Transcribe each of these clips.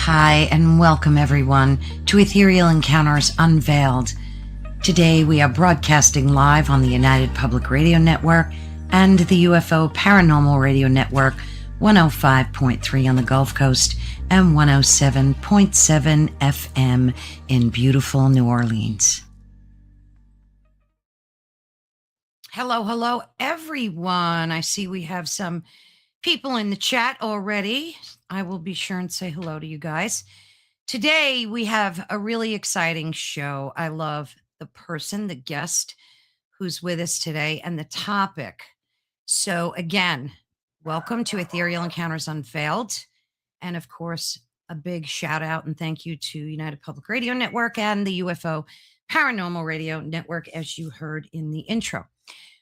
Hi, and welcome everyone to Ethereal Encounters Unveiled. Today we are broadcasting live on the United Public Radio Network and the UFO Paranormal Radio Network, 105.3 on the Gulf Coast and 107.7 FM in beautiful New Orleans. Hello, everyone. I see we have some people in the chat already. I will be sure and say hello to you guys. Today, we have a really exciting show. I love the person, the guest who's with us today, and the topic. So again, welcome to Ethereal Encounters Unveiled. And of course, a big shout out and thank you to United Public Radio Network and the UFO Paranormal Radio Network, as you heard in the intro.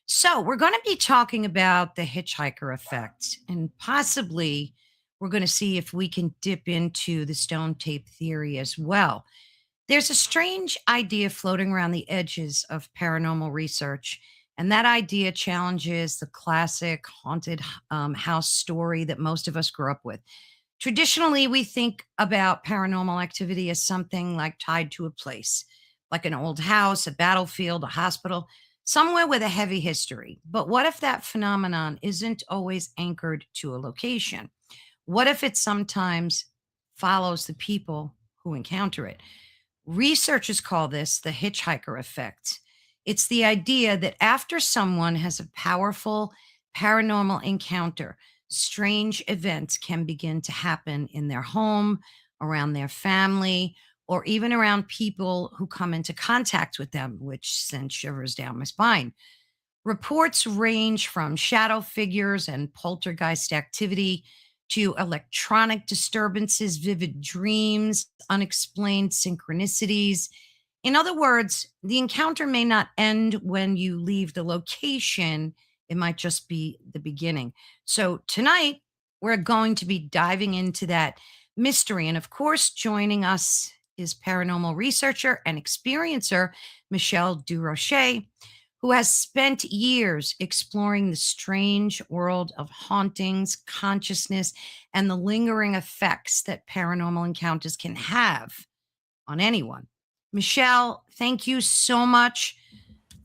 So we're going to be talking about the hitchhiker effect, and possibly we're going to see if we can dip into the stone tape theory as well. There's a strange idea floating around the edges of paranormal research, and that idea challenges the classic haunted house story that most of us grew up with. Traditionally, we think about paranormal activity as something like tied to a place, like an old house, a battlefield, a hospital, somewhere with a heavy history. But what if that phenomenon isn't always anchored to a location? What if it sometimes follows the people who encounter it? Researchers call this the hitchhiker effect. It's the idea that after someone has a powerful paranormal encounter, strange events can begin to happen in their home, around their family, or even around people who come into contact with them, which sends shivers down my spine. Reports range from shadow figures and poltergeist activity to electronic disturbances, vivid dreams, unexplained synchronicities. In other words, the encounter may not end when you leave the location. It might just be the beginning. So tonight, we're going to be diving into that mystery. And of course, joining us is paranormal researcher and experiencer Michelle Desrochers, who has spent years exploring the strange world of hauntings, consciousness, and the lingering effects that paranormal encounters can have on anyone. Michelle, thank you so much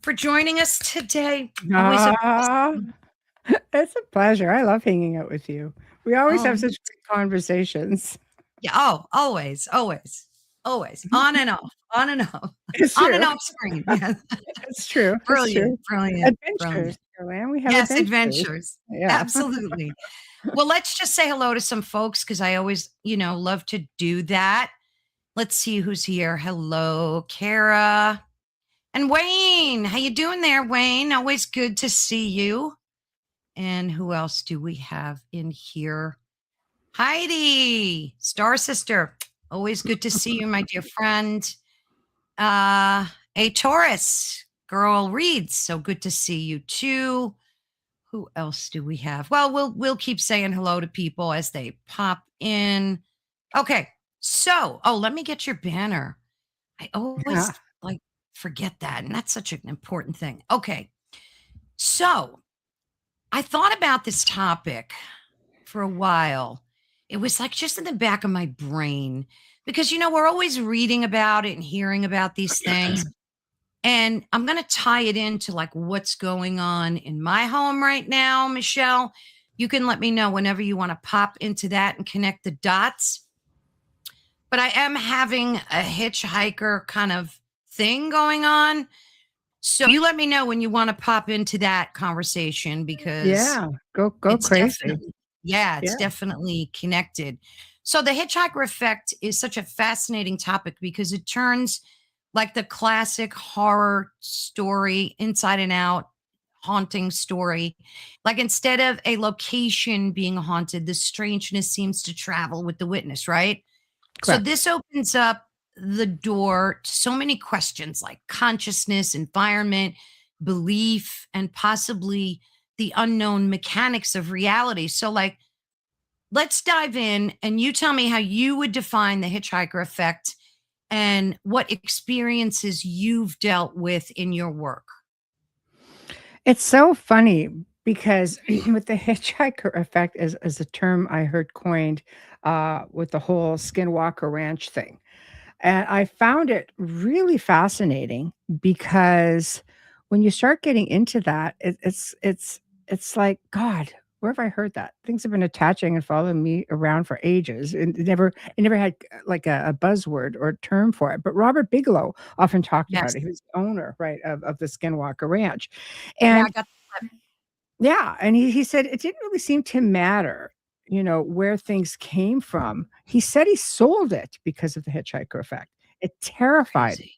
for joining us today. Always It's a pleasure. I love hanging out with you. We always have such great conversations. Yeah. Oh, always. On and off. It's On true. and off screen. Yeah. It's true. Brilliant. Adventures, Caroline. We have Yes, adventures. Yeah. Absolutely. Well, let's just say hello to some folks because I always, love to do that. Let's see who's here. Hello, Kara and Wayne. How you doing there, Wayne? Always good to see you. And who else do we have in here? Heidi, Star Sister. Always good to see you, my dear friend. A Taurus, Girl Reads. So good to see you too. Who else do we have? Well, we'll keep saying hello to people as they pop in. Okay. So, let me get your banner. I always forget that, and that's such an important thing. Okay. So, I thought about this topic for a while. It was like just in the back of my brain because, we're always reading about it and hearing about these things. And I'm going to tie it into like what's going on in my home right now, Michelle. You can let me know whenever you want to pop into that and connect the dots. But I am having a hitchhiker kind of thing going on. So you let me know when you want to pop into that conversation because go crazy. It's definitely connected. So the hitchhiker effect is such a fascinating topic because it turns like the classic horror story, inside and out, haunting story. Like instead of a location being haunted, the strangeness seems to travel with the witness, right? Correct. So this opens up the door to so many questions like consciousness, environment, belief, and possibly the unknown mechanics of reality. So like, let's dive in and you tell me how you would define the hitchhiker effect and what experiences you've dealt with in your work. It's so funny because with the hitchhiker effect as a term I heard coined with the whole Skinwalker Ranch thing. And I found it really fascinating because when you start getting into that, it's like, God, where have I heard that? Things have been attaching and following me around for ages. And it never had like a buzzword or term for it. But Robert Bigelow often talked about Yes. it. He was the owner, right, of the Skinwalker Ranch. Yeah, I And got the clip. yeah, and he said it didn't really seem to matter, where things came from. He said he sold it because of the hitchhiker effect. It terrified Crazy.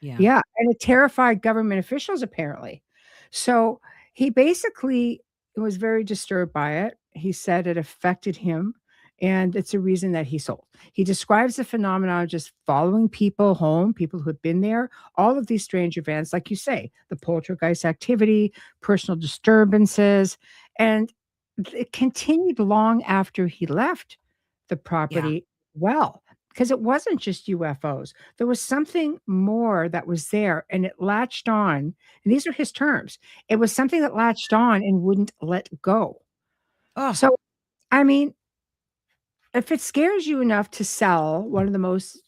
Yeah. yeah, and it terrified government officials apparently. So, he basically was very disturbed by it. He said it affected him, and it's a reason that he sold. He describes the phenomenon of just following people home, people who have been there, all of these strange events, like you say, the poltergeist activity, personal disturbances, and it continued long after he left the Yeah. property well, because it wasn't just UFOs. There was something more that was there, and it latched on, and these are his terms. It was something that latched on and wouldn't let go. Oh, So, I mean, if it scares you enough to sell one of the most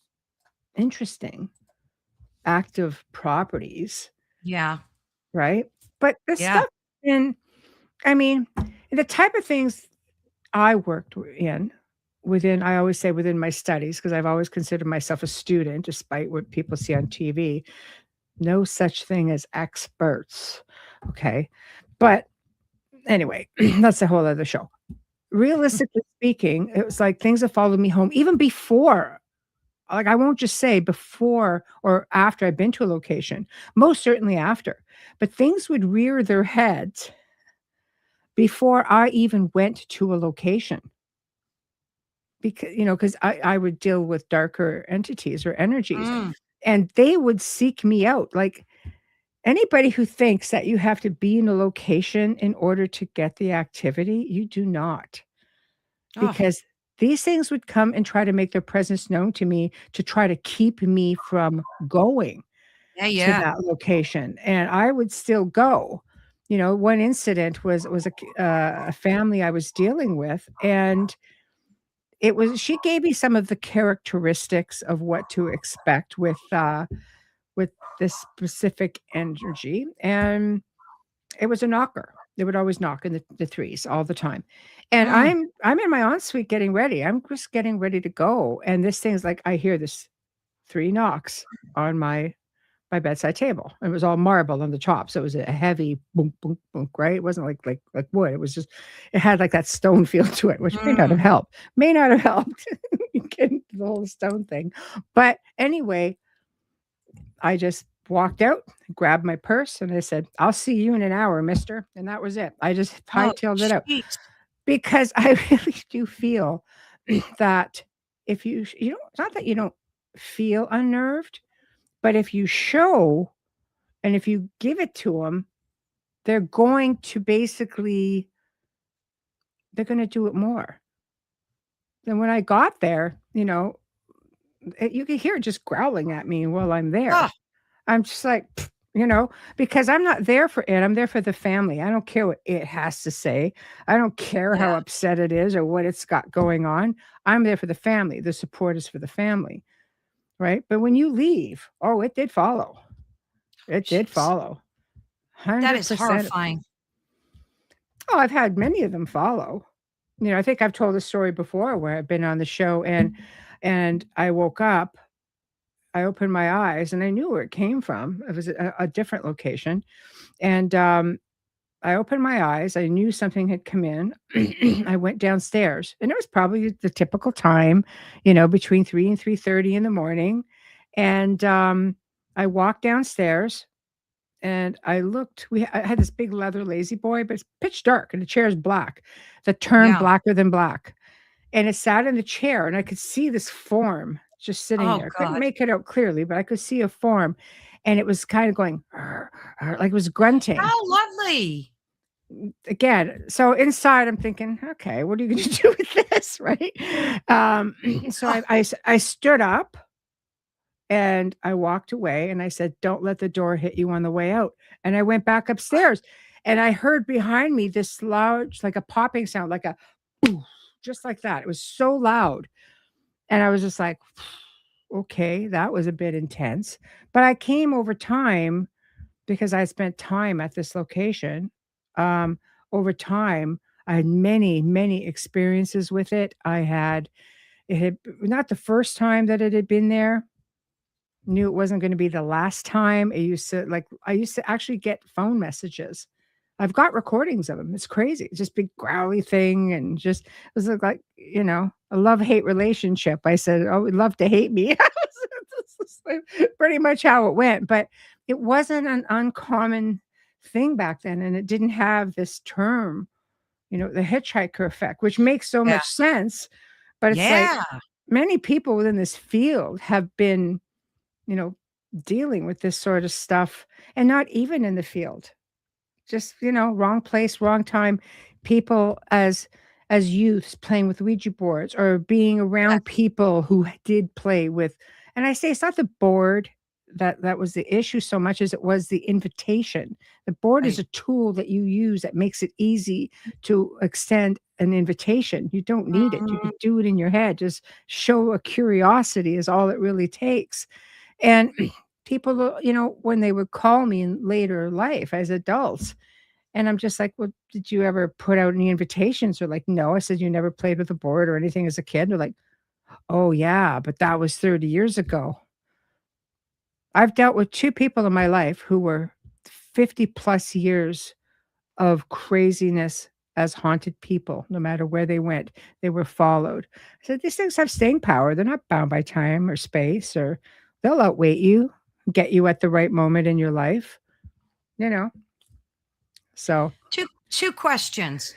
interesting active properties, yeah. right? But the Yeah. stuff in I mean, the type of things I worked in within I always say within my studies, because I've always considered myself a student despite what people see on TV. No such thing as experts, okay? But anyway, that's a whole other show. Realistically speaking, it was like things that followed me home even before, like, I won't just say before or after I've been to a location, most certainly after, but things would rear their heads before I even went to a location. Because I would deal with darker entities or energies, Mm. and they would seek me out, like, anybody who thinks that you have to be in a location in order to get the activity, you do not, Oh, because these things would come and try to make their presence known to me to try to keep me from going yeah, to yeah. that location, and I would still go. One incident was a family I was dealing with, and she gave me some of the characteristics of what to expect with this specific energy, and it was a knocker. They would always knock in the threes all the time, and Mm. I'm in my ensuite getting ready. I'm just getting ready to go, and this thing's like I hear this 3 knocks on my bedside table. It was all marble on the top, so it was a heavy boom, boom, boom, right? It wasn't like wood. It had like that stone feel to it, which may not have Mm. helped. May not have helped getting the whole stone thing. But anyway, I just walked out, grabbed my purse, and I said, "I'll see you in an hour, mister." And that was it. I just Oh, hightailed it out jeez. because I really do feel that if you don't, it's not that you don't feel unnerved, but if you show and if you give it to them, they're going to basically they're gonna do it more. And when I got there, you could hear it just growling at me while I'm Oh, there. I'm just like, because I'm not there for it, I'm there for the family. I don't care what it has to say. I don't care yeah. how upset it is or what it's got going on. I'm there for the family. The support is for the family, right? But when you leave, oh, it did follow. It did Jeez. follow. That is 100%. horrifying. Oh, I've had many of them follow. I think I've told a story before where I've been on the show and I woke up, I opened my eyes and I knew where it came from. It was a different location. And I opened my eyes. I knew something had come in. I went downstairs and it was probably the typical time, between 3 and 3:30 in the morning. And I walked downstairs and I looked. I had this big leather lazy boy, but it's pitch dark and the chair is black. The term Yeah. blacker than black. And it sat in the chair, and I could see this form just sitting Oh, there. I couldn't God. make it out clearly, but I could see a form, and it was kinda going, "Arr, arr," like it was grunting. How lovely. Again, so inside, I'm thinking, "Okay, what are you gonna do with this?" Right? So Oh, I stood up, and I walked away, and I said, "Don't let the door hit you on the way out." And I went back upstairs, and I heard behind me this loud, like a popping sound, like a "Oof," just like that. It was so loud, and I was just like, "Okay, that was a bit intense." But I came over time because I spent time at this location. Um, Over time, I had many, many experiences with it. It had not the first time that it had been there. Knew it wasn't gonna be the last time. I used to actually get phone messages. I've got recordings of them. It's crazy. It's just big growly thing and just it was like, a love-hate relationship. I said, "Oh, would love to hate me." This is like pretty much how it went, but it wasn't an uncommon thing back then, and it didn't have this term, the hitchhiker effect, which makes so Yeah. much sense, but it's like Yeah. many people within this field have been, you know, dealing with this sort of stuff and not even in the field. Just, wrong place, wrong time. People as youths playing with Ouija boards or being around Yes. people who did play with, and I say it's not the board that was the issue so much as it was the invitation. The board is Right. a tool that you use that makes it easy to extend an invitation. You don't need it. You Mhm. could do it in your head. Just show a curiosity is all it really takes. And people, when they would call me in later life as adults, and I'm just like, "Well, did you ever put out any invitations?" They're like, "No." I said, "You never played with a board or anything as a kid?" They're like, "Oh, yeah, but that was 30 years ago." I've dealt with 2 people in my life who were 50 plus years of craziness as haunted people. No matter where they went, they were followed. I said, "These things have staying power. They're not bound by time or space, or they'll outwait you, get you at the right moment in your life." You know? So Two questions.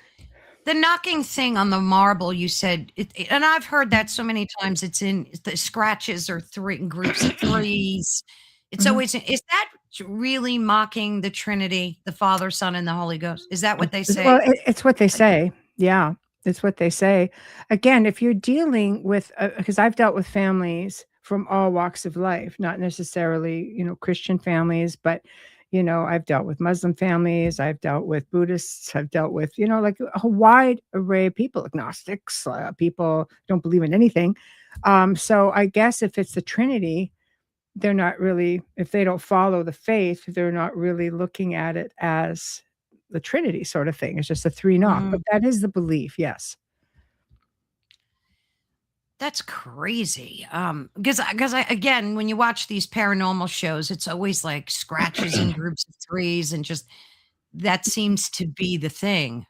The knocking thing on the marble, you said, and I've heard that so many times. It's in the scratches or three in groups of threes. It's Mhm. always, is that really mocking the Trinity, the Father, Son, and the Holy Ghost? Is that what they Well, say? it's what they say. Yeah, it's what they say. Again, if you're dealing with, because I've dealt with families from all walks of life, not necessarily, Christian families, but, I've dealt with Muslim families, I've dealt with Buddhists, I've dealt with, like a wide array of people, agnostics, people don't believe in anything. So I guess if it's the Trinity, they're not really, if they don't follow the faith, they're not really looking at it as the Trinity sort of thing. It's just a 3 knock, but Mm, that is the belief, yes. that's crazy. Because I again, when you watch these paranormal shows, it's always like scratches in groups of threes, and just that seems to be the thing.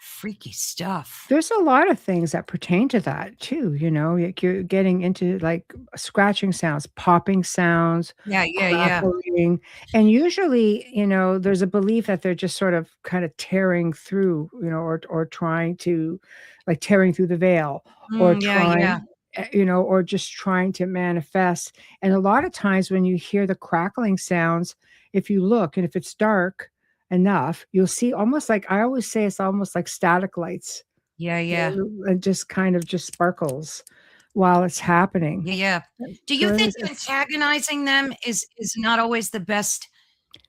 Freaky stuff. There's a lot of things that pertain to that too, like you're getting into like scratching sounds, popping sounds, Yeah, yeah, yeah. crackling, and usually, there's a belief that they're just sort of kind of tearing through, or trying to like tearing through the veil or Yeah, yeah. or just trying to manifest. And a lot of times when you hear the crackling sounds, if you look and if it's dark enough, you'll see almost like I always say it's almost like static lights. Yeah, yeah. It just kind of just sparkles while it's happening. Yeah, yeah. Do you So think it's antagonizing them is not always the best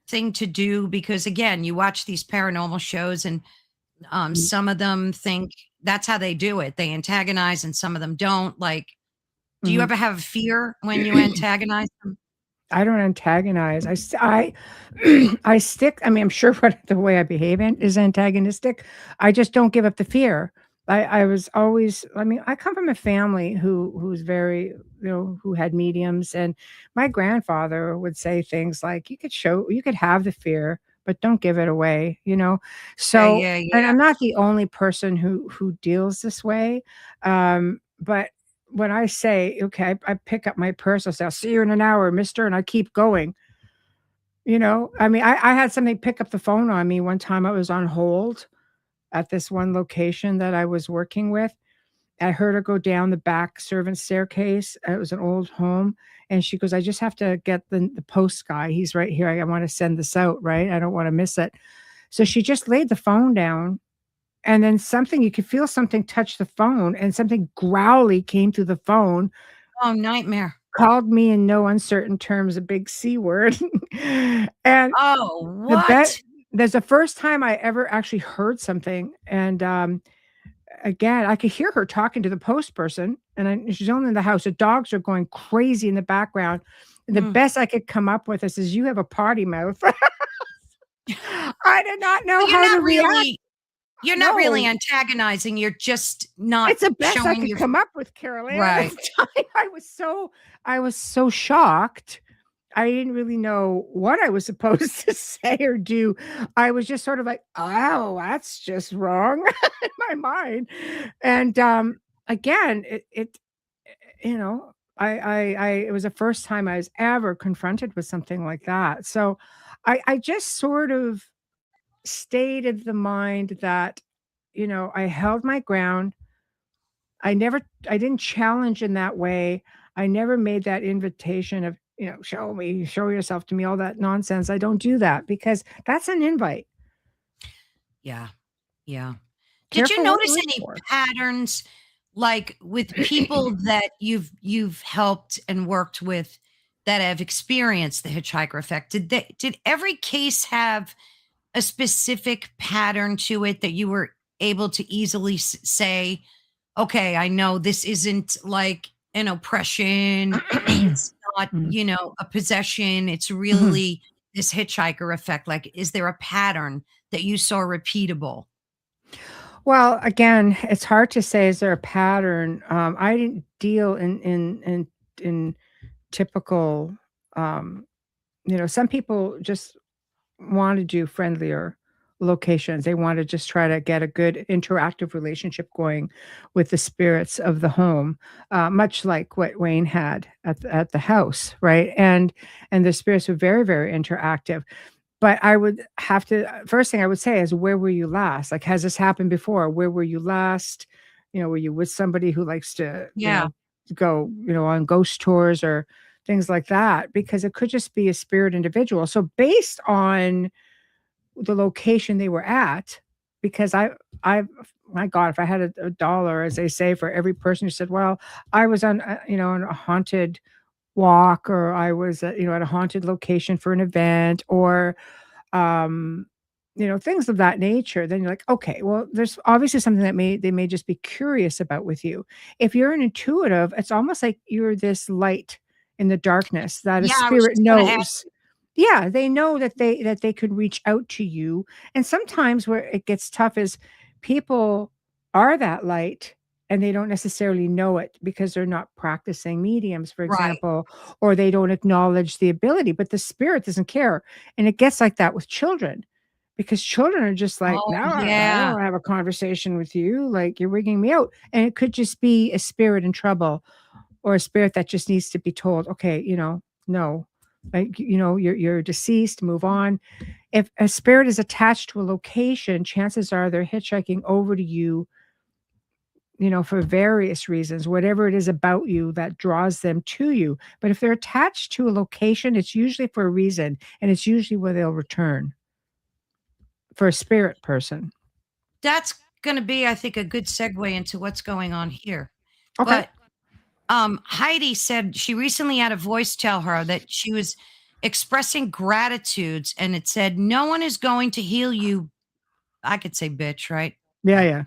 thing to do? Because again, you watch these paranormal shows and some of them think that's how they do it. They antagonize and some of them don't. Like, do you mhm. ever have fear when you antagonize them? I don't antagonize. I stick. I mean, I'm sure what the way I behave is antagonistic. I just don't give up the fear. I was always. I mean, I come from a family who's very, who had mediums, and my grandfather would say things like, you could have the fear, but don't give it away." Yeah, So, yeah, and yeah. I'm not the only person who deals this way, but when I say, "Okay," I pick up my purse, I say, "I'll see you in an hour, mister," and I keep going, I mean, I had somebody pick up the phone on me one time. I was on hold at this one location that I was working with. I heard her go down the back servant staircase. It was an old home, and she goes, "I just have to get the post guy. He's right here. I wanna send this out, right? I don't wanna miss it." So she just laid the phone down, and then something you could feel something touch the phone, and something growly came through the phone. Oh, nightmare. Called me in no uncertain terms a big C word. And Oh, the bet what? there's the first time I ever actually heard something, and, again, I could hear her talking to the post person, and she's only in the house. The dogs are going crazy in the background. The Mm. best I could come up with is, "You have a potty mouth." I did not So know how to react. you're not really No, antagonizing, you're just not it's the best I showing could your come up with, Carol Ann, at right. the time. I was so shocked. I didn't really know what I was supposed to say or do. I was just sort of like, "Oh, that's just wrong," in my mind. And, again, you know, I it was the first time I was ever confronted with something like that. So, I just sort of stayed of the mind that, I held my ground. I didn't challenge in that way. I never made that invitation of, "Show me, show yourself to me," all that nonsense. I don't do that because that's an invite. Yeah, yeah. Did you Careful what you notice wish any for. patterns, like, with people that you've helped and worked with that have experienced the hitchhiker effect? Did every case have a specific pattern to it that you were able to easily say, "Okay, I know this isn't like an oppression, it's not, Mm, a possession, it's mhm. really this hitchhiker effect." Like, is there a pattern that you saw repeatable? Well, again, it's hard to say, is there a pattern? I didn't deal in typical, um, some people just want to do friendlier locations. They want to just try to get a good interactive relationship going with the spirits of the home, much like what Wayne had at the house, right? And the spirits were very, very interactive. But I would have to first thing I would say is, "Where were you last?" Like, "Has this happened before? Where were you last?" Were you with somebody who likes to, Yeah. go, on ghost tours or things like that? Because it could just be a spirit individual. So based on the location they were at, because I my God, if I had a dollar, as they say, for every person who said, "Well, I was on a haunted walk," or "I was, at a haunted location for an event," or um, things of that nature, then you're like, okay, well, there's obviously something that they may just be curious about with you. If you're an intuitive, it's almost like you're this light in the darkness that a Yeah, I was spirit just gonna ask. knows. Yeah, they know that they could reach out to you. And sometimes where it gets tough is people are that light and they don't necessarily know it because they're not practicing mediums, for Right. example, or they don't acknowledge the ability, but the spirit doesn't care. And it gets like that with children because children are just like, Oh, "No, I don't yeah. wanna have a conversation with you, like, you're wigging me out." And it could just be a spirit in trouble or a spirit that just needs to be told, "Okay, no, like, you're deceased, move on." If a spirit is attached to a location, chances are they're hitchhiking over to you, for various reasons, whatever it is about you that draws them to you. But if they're attached to a location, it's usually for a reason, and it's usually where they'll return for a spirit person. That's gonna be, I think, a good segue into what's going on here. Okay. But, Heidi said she recently had a voice tell her that she was expressing gratitudes, and it said, "No one is going to heal you." I could say bitch, right? Yeah, yeah.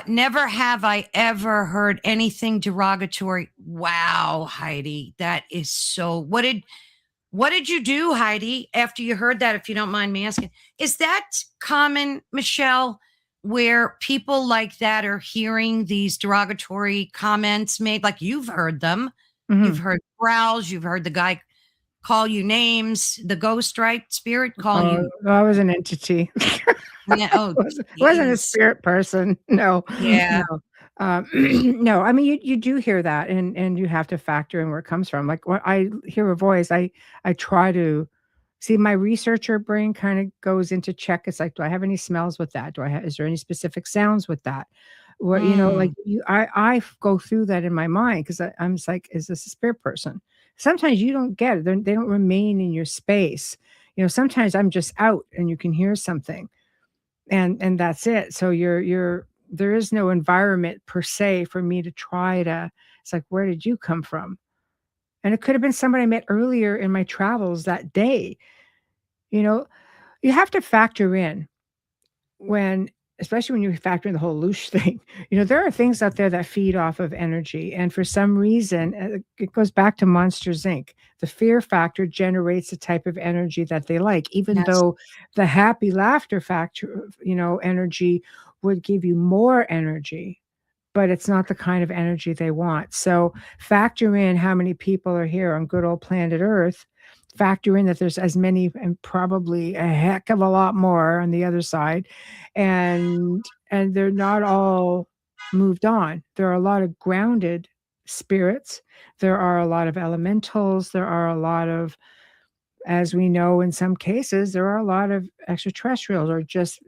Never have I ever heard anything derogatory. Wow, Heidi, that is so what did you do, Heidi, after you heard that, if you don't mind me asking? Is that common, Michelle, where people like that are hearing these derogatory comments made? Like, you've heard them. You've Mhm. heard growls, you've heard the guy call you names, the ghost, right? Spirit call Oh, you. I was an entity. Yeah. Oh, Wasn't a geez. spirit person. No, Yeah. no. No, I mean, you do hear that, and you have to factor in where it comes from. Like, when I hear a voice, I try to see, my researcher brain kinda goes into check. It's like, "Do I have any smells with that? Do I have? Is there any specific sounds with that?" What, like, Mm, go through that in my mind 'cause I'm just like, "Is this a spirit person?" Sometimes you don't get it. They don't remain in your space. Sometimes I'm just out and you can hear something, and that's it. So you're there is no environment per se for me to try to, it's like, "Where did you come from?" And it could have been somebody I met earlier in my travels that day, you know? You have to factor in when, especially when you factor in the whole loosh thing, there are things out there that feed off of energy. And for some reason, it goes back to Monsters Inc. The fear factor generates the type of energy that they like, even Yes. though the happy laughter factor, energy would give you more energy, but it's not the kind of energy they want. So factor in how many people are here on good old planet Earth. Factor in that there's as many and probably a heck of a lot more on the other side. And they're not all moved on. There are a lot of grounded spirits. There are a lot of elementals. There are a lot of, as we know, in some cases, there are a lot of extraterrestrials, or just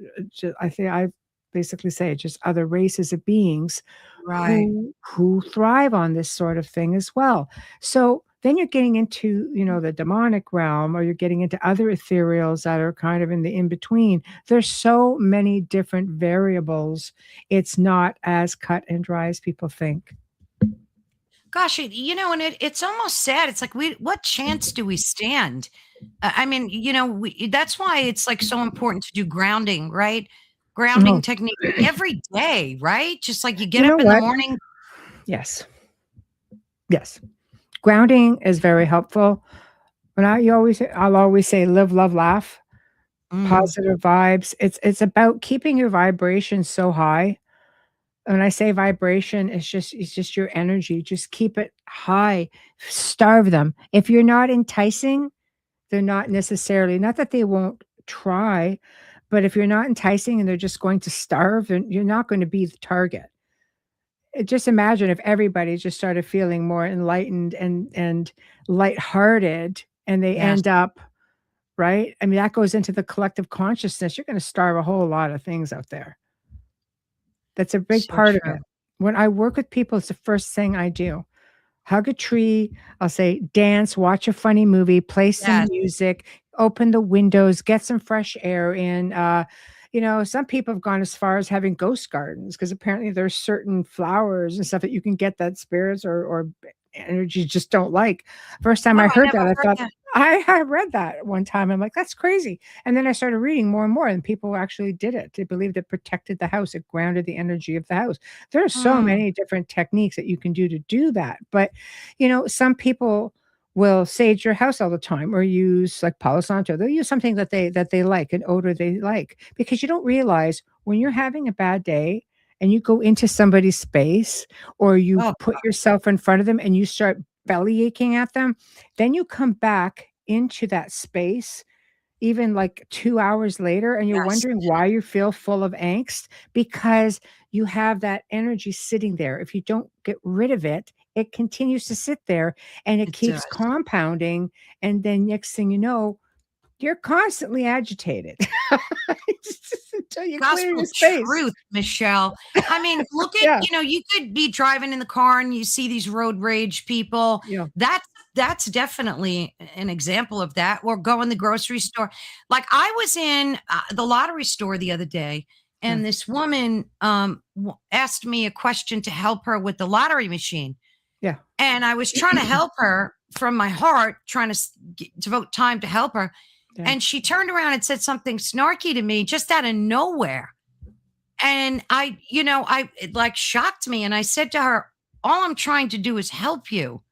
I think I basically say just other races of beings Right. who thrive on this sort of thing as well. So then you're getting into, the demonic realm, or you're getting into other ethereals that are kind of in the in between. There's so many different variables. It's not as cut and dry as people think. Gosh, and it's almost sad. It's like, what chance do we stand? I mean, that's why it's like so important to do grounding, right? Grounding No. technique every day, right? Just like you get You up know in the what? morning. Yes. Yes. Grounding is very helpful. I'll always say live, love, laugh, Mm, positive vibes. It's about keeping your vibration so high. When I say vibration, it's just your energy. Just keep it high. Starve them. If you're not enticing, they're not necessarily, not that they won't try, but if you're not enticing and they're just going to starve, then you're not going to be the target. Just imagine if everybody just started feeling more enlightened and lighthearted, and they yes, end up, right? I mean, that goes into the collective consciousness. You're going to starve a whole lot of things out there. That's a big so part of true. it. When I work with people, it's the first thing I do. Hug a tree. I'll say, dance, watch a funny movie, play some Yes. music, open the windows, get some fresh air in. Some people have gone as far as having ghost gardens because apparently there's certain flowers and stuff that you can get that spirits or energy just don't like. First time Oh, I I heard never that, I heard thought, that. I read that one time. I'm like, that's crazy. And then I started reading more and more, and people actually did it. They believed it protected the house, it grounded the energy of the house. There are so Mm, many different techniques that you can do to do that. But, some people will sage your house all the time or use like Palo Santo. They'll use something that they like, an odor they like, because you don't realize when you're having a bad day and you go into somebody's space or you oh, put yourself in front of them and you start belly aching at them, then you come back into that space even like 2 hours later, and you're yes, wondering why you feel full of angst, because you have that energy sitting there. If you don't get rid of it, it continues to sit there and it it keeps does. compounding, and then next thing you know, you're constantly agitated. Just until you clear your Gospel space. truth, Michelle. I mean, look at, Yeah, you could be driving in the car and you see these road rage people. yeah, That's definitely an example of that. Or go in the grocery store. Like I was in the lottery store the other day, yeah, and this woman asked me a question to help her with the lottery machine. yeah, And I was trying to help her from my heart, trying to devote time to help her. yeah. And she turned around and said something snarky to me just out of nowhere. And it like shocked me. And I said to her, all I'm trying to do is help you.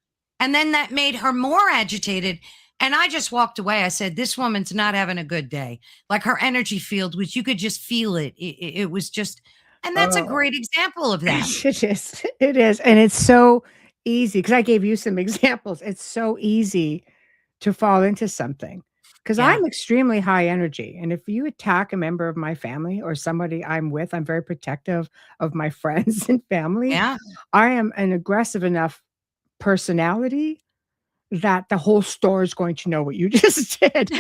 And then that made her more agitated. And I just walked away. I said, this woman's not having a good day. Like her energy field was, you could just feel it. It was just, and that's a Oh, great example of that. it is. It is. And it's so easy because I gave you some examples. It's so easy to fall into something because Yeah. I'm extremely high energy. And if you attack a member of my family or somebody I'm with, I'm very protective of my friends and family. Yeah. I am an aggressive enough personality that the whole store is going to know what you just did.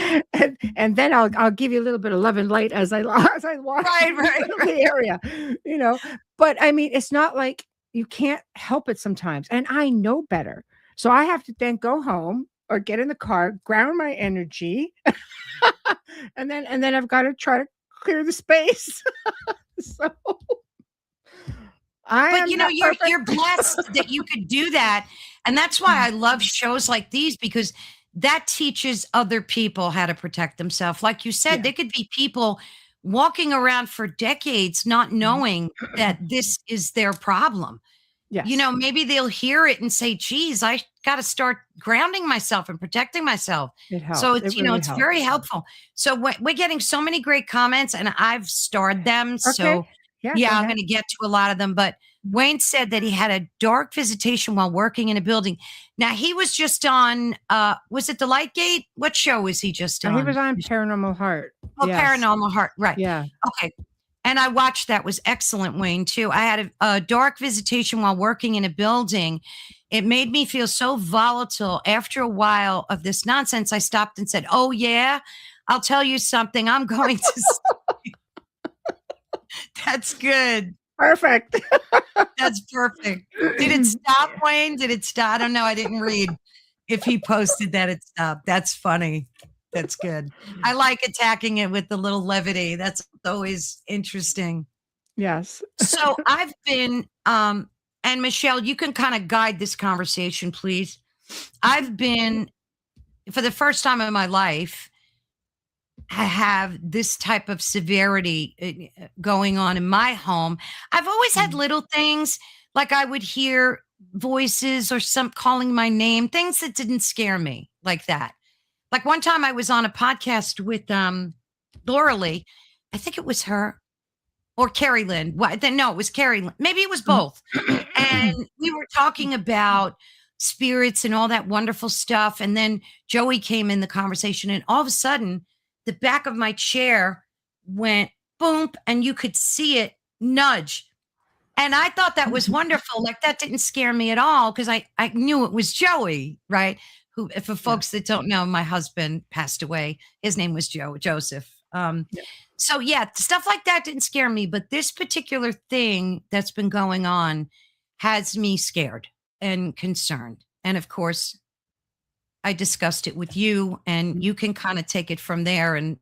And then I'll give you a little bit of love and light as I as I walk Right, through right, the right. area, you know. But I mean, it's not like you can't help it sometimes. And I know better. So I have to then go home or get in the car, ground my energy, and then I've got to try to clear the space. So I But am not you're perfect. blessed that you could do that. And that's why I love shows like these because that teaches other people how to protect themselves. Like you said, Yeah. there could be people walking around for decades not knowing that this is their problem. Yes. Maybe they'll hear it and say, geez, I got to start grounding myself and protecting myself. It So helps. it's, It really it's very helps. helpful. So we're getting so many great comments and I've starred them. Okay. So Yeah, go yeah, I'm ahead. going to get to a lot of them. But Mhm. Wayne said that he had a dark visitation while working in a building. Now he was just on, was it the Light Gate? What show was he just He was on? on Paranormal Heart. Oh, Yes. Paranormal Heart. Right. Yeah. Okay. And I watched that. Was excellent, Wayne, too. I had a dark visitation while working in a building. It made me feel so volatile. After a while of this nonsense, I stopped and said, oh, yeah, I'll tell you something. I'm going to. That's good. Perfect. That's perfect. Did it stop, Wayne? Did it stop? I don't know. I didn't read if he posted that it stopped. That's funny. That's good. I like attacking it with the little levity. That's always interesting. Yes. So I've been, and Michelle, you can kind of guide this conversation, please. I've been, for the first time in my life, I have this type of severity going on in my home. I've always had little things like I would hear voices or some calling my name, things that didn't scare me like that. Like one time I was on a podcast with Laura Lee. I think it was her or Carrie Lynn. No, it was Carrie Lynn. Maybe it was both. And we were talking about spirits and all that wonderful stuff. And then Joey came in the conversation, and all of a sudden, the back of my chair went boom, and you could see it nudge. And I thought that was wonderful. Like that didn't scare me at all because I knew it was Joey, right? Who, for folks that don't know, my husband passed away. His name was Joseph. Yeah. So yeah, stuff like that didn't scare me, but this particular thing that's been going on has me scared and concerned. And of course, I discussed it with you, and you can kind of take it from there. And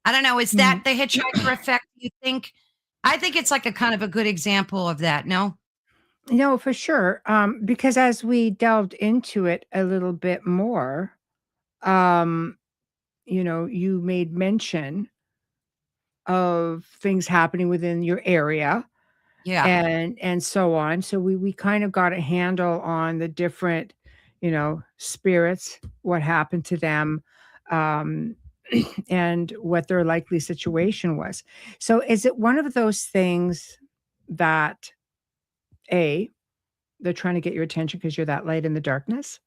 I don't know, is that the hitchhiker effect, you think? I think it's like a kind of a good example of that, no? No, for sure. Because as we delved into it a little bit more, um, you made mention of things happening within your area Yeah. and so on. So we kind of got a handle on the different, spirits, what happened to them, um, and what their likely situation was. So is it one of those things that A, they're trying to get your attention because you're that light in the darkness,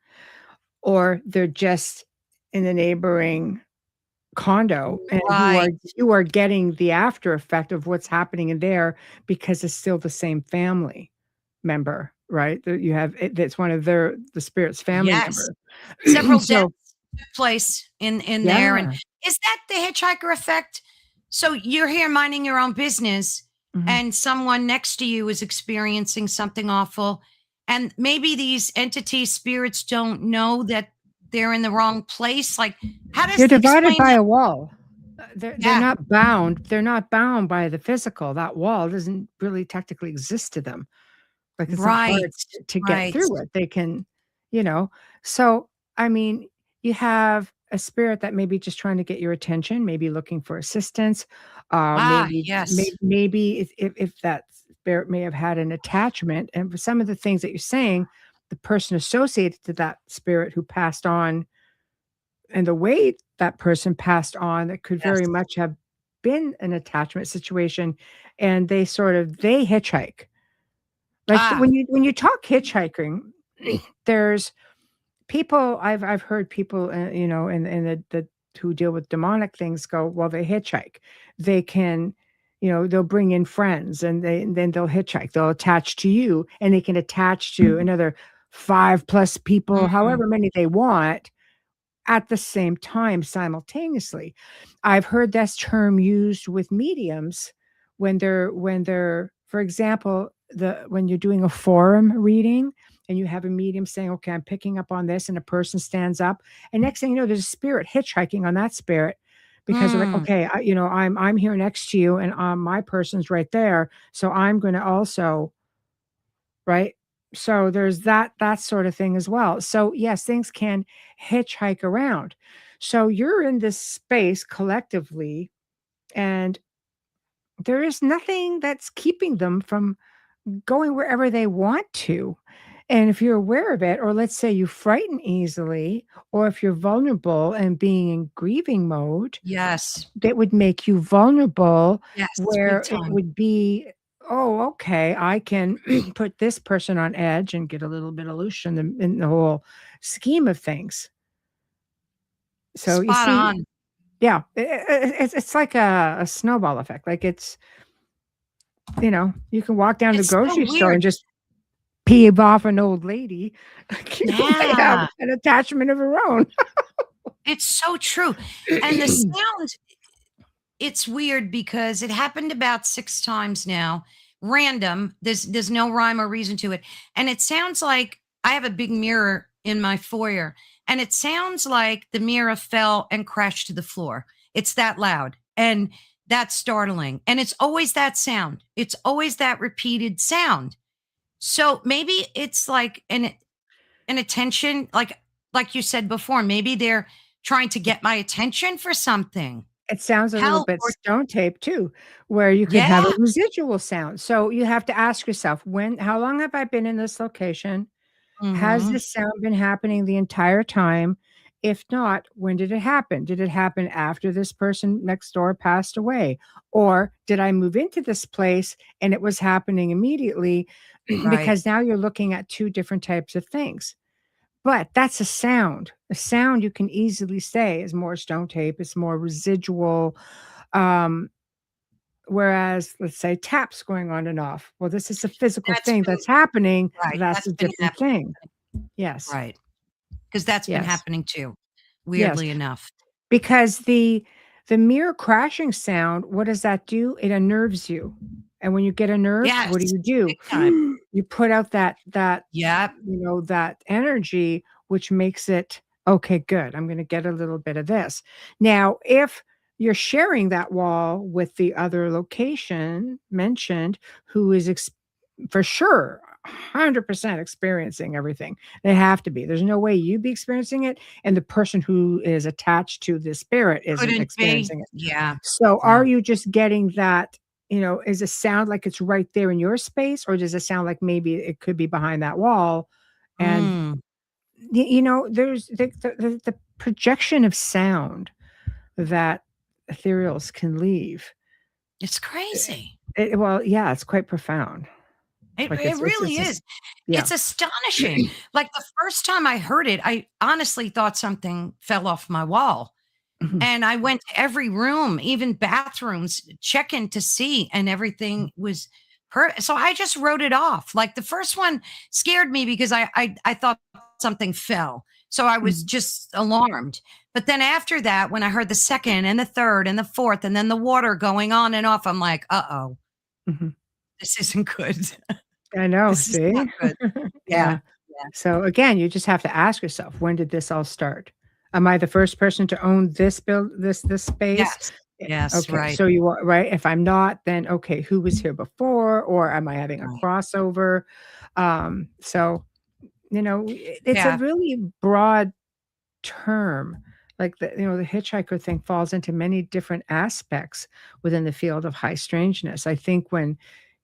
or they're just in the neighboring condo and Right. you are getting the after effect of what's happening in there because it's still the same family member, right? That you have that's one of the spirit's family Yes. members. Several deaths So, took place in there. And yeah. is that the hitchhiker effect? So you're here minding your own business, Mhm. and someone next to you is experiencing something awful. And maybe these entities, spirits don't know that they're in the wrong place. Like, how does They're divided explain by that? a wall. They're Yeah. not bound. They're not bound by the physical. That wall doesn't really technically exist to them. Like, it's not hard Right. to get Right. through it. They can, you know so, I mean, you have a spirit that may be just trying to get your attention, maybe looking for assistance, Ah, maybe yes. maybe if that spirit may have had an attachment, and for some of the things that you're saying, the person associated to that spirit who passed on and the way that person passed on, that could Yes. very much have been an attachment situation, and they hitchhike. Like, Ah, when you talk hitchhiking, there's people I've heard people, in the who deal with demonic things go, "Well, they hitchhike. They can, they'll bring in friends and then they'll hitchhike. They'll attach to you, and they can attach to another 5 plus people, mm, however many they want, at the same time simultaneously." I've heard this term used with mediums when they're for example, when you're doing a forum reading and you have a medium saying, "Okay, I'm picking up on this," and a person stands up, and next thing you know, there's a spirit hitchhiking on that spirit because they're like, mm. "Okay, I'm here next to you, and my person's right there, so I'm going to also," right? So there's that sort of thing as well. So yes, things can hitchhike around. So you're in this space collectively, and there is nothing that's keeping them from going wherever they want to. And if you're aware of it, or let's say you frighten easily, or if you're vulnerable and being in grieving mode, Yes. that would make you vulnerable, Yes. Big where it time. would be, oh, okay, I can put this person on edge and get a little bit of loose in the whole scheme of things. So you Spot see, on. yeah, it's like a snowball effect. Like it's, you can walk down to the It's so grocery store weird. and just peeve off an old lady. Like, might have Yeah. an attachment of her own. It's so true. And the sound, it's weird because it happened about 6 times now, random. There's no rhyme or reason to it. And it sounds like I have a big mirror in my foyer, and it sounds like the mirror fell and crashed to the floor. It's that loud, and that's startling. And it's always that sound. It's always that repeated sound. So maybe it's like an attention, like you said before, maybe they're trying to get my attention for something. It sounds a little Hell, bit or stone tape too, where you could have a yeah. residual sound. So you have to ask yourself, how long have I been in this location? Has Mhm. this sound been happening the entire time? If not, when did it happen? Did it happen after this person next door passed away? Or did I move into this place and it was happening immediately? Right. Because now you're looking at two different types of things. But that's a sound. A sound you can easily say is more stone tape, it's more residual. Um, Whereas, let's say, taps going on and off. Well, this is a physical That's thing been that's happening. right, That's that's a been different happening. thing. Yes. Right, because 'cause that's been Yes. happening too, Yes. weirdly enough. Because the mere crashing sound, what does that do? It unnerves you. And when you get unnerved, what Yes, do? big time. You put out Yep, that energy, which makes it, okay, good. I'm gonna get a little bit of this. Now, if you're sharing that wall with the other location mentioned, who is for sure 100% experiencing everything. They have to be. There's no way you'd be experiencing it and the person who is attached to the spirit isn't couldn't be. experiencing it. Yeah, So are no. you just getting that, is it sound like it's right there in your space, or does it sound like maybe it could be behind that wall? And Mm, there's the projection of sound that ethereals can leave. it's crazy. Well, yeah, it's quite profound. Like It really it's just, is. yeah. It's astonishing. Like, the first time I heard it, I honestly thought something fell off my wall. Mhm. And I went to every room, even bathrooms, checking to see, and everything was so I just wrote it off. Like, the first one scared me because I thought something fell. So I was Mhm. just alarmed. But then after that, when I heard the second and the third and the fourth, and then the water going on and off, I'm like, uh-oh, Mhm. this isn't good. I know, This is not see? good. Yeah. Yeah. Yeah. So, again, you just have to ask yourself, when did this all start? Am I the first person to own this space? Yes. Yes. Okay, Right. so you are right. If I'm not, then okay, who was here before, or am I having a Right. crossover? So, it's a Yeah. really broad term. Like the hitchhiker thing falls into many different aspects within the field of high strangeness. I think when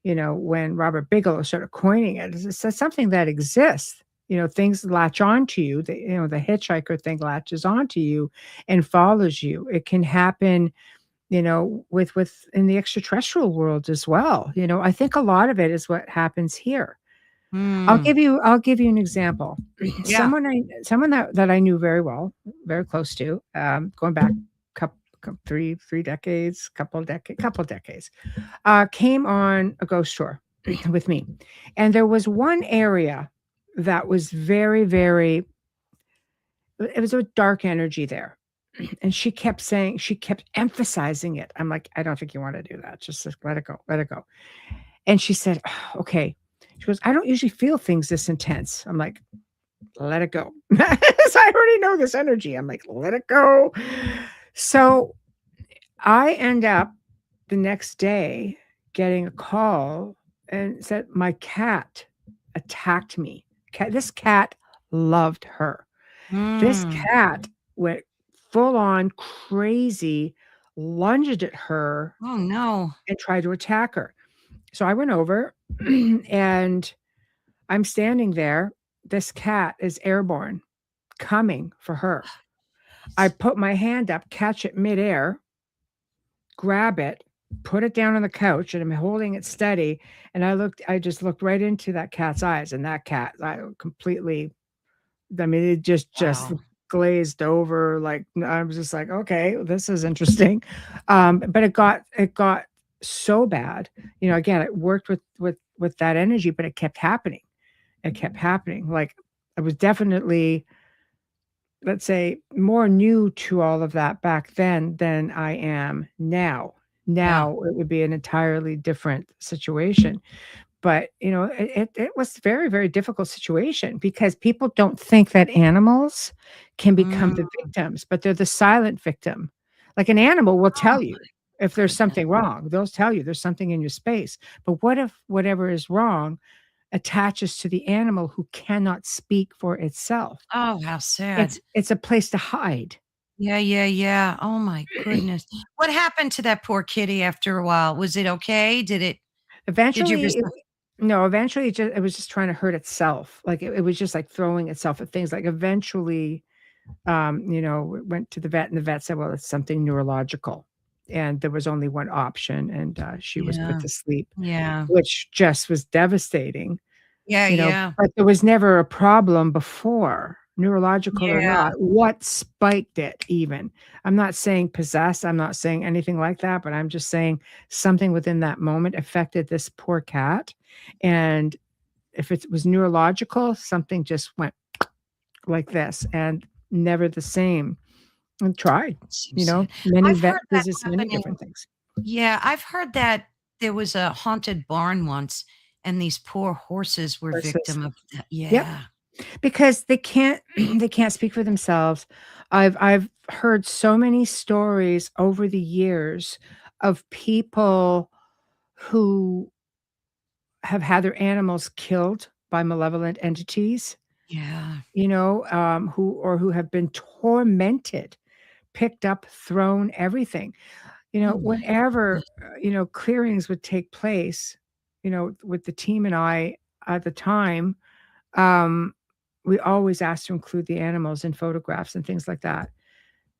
Robert Bigelow started coining it, it's something that exists. Things latch on to you. The hitchhiker thing latches onto you and follows you. It can happen, with in the extraterrestrial world as well. I think a lot of it is what happens here. Mm. I'll give you an example. Yeah. Someone that I knew very well, very close to, going back three decades, couple decades, came on a ghost tour with me, and there was one area that was very, very. It was a dark energy there, and she kept emphasizing it. I'm like, I don't think you want to do that. Just let it go, let it go. And she said, "Oh, okay." She goes, "I don't usually feel things this intense." I'm like, let it go. So I already know this energy. I'm like, let it go. So I end up the next day getting a call and said my cat attacked me. This cat loved her. This Mm. cat went full on crazy, lunged at her, Oh, no. and tried to attack her. So I went over and I'm standing there. This cat is airborne, coming for her. I put my hand up, catch it midair, grab it, put it down on the couch, and I'm holding it steady. And I just looked right into that cat's eyes, and that cat, I completely, I mean, it just Wow. glazed over. Like I was just like, okay, this is interesting. But it got so bad. You know, again, it worked with that energy, but it kept happening. It kept happening. Like I was definitely, let's say, more new to all of that back then than I am now. Yeah. Now it would be an entirely different situation. But, you know, it was very, very difficult situation because people don't think that animals can become Mm. the victims, but they're the silent victim. Like an animal will Oh, tell you if my there's goodness. something wrong. They'll tell you there's something in your space. But what if whatever is wrong attaches to the animal who cannot speak for itself? Oh, how sad. It's a place to hide. Yeah, yeah, yeah. Oh my goodness. What happened to that poor kitty after a while? Was it okay? Did you ever Eventually, s no, eventually it was just trying to hurt itself. Like it was just like throwing itself at things. Like eventually, you know, it went to the vet and the vet said, well, it's something neurological. And there was only one option, and she was put Yeah. to sleep, Yeah. which just was devastating. Yeah, You know, yeah. but there was never a problem before, neurological or Yeah. not. What spiked it even? I'm not saying possessed, I'm not saying anything like that, but I'm just saying something within that moment affected this poor cat, and if it was neurological, something just went like this and never the same. And tried, That's so you know, sad. many I've vet heard that visits, many happening. different things. Yeah, I've heard that there was a haunted barn once, and these poor horses were Versus victim of that. yep. Yeah. Because they can't they can't speak for themselves. I've heard so many stories over the years of people who have had their animals killed by malevolent entities, Yeah. you know, who have been tormented, picked up, thrown, everything. You know, Oh my whenever, goodness. you know, clearings would take place, you know, with the team and I at the time, um, we always ask to include the animals in photographs and things like that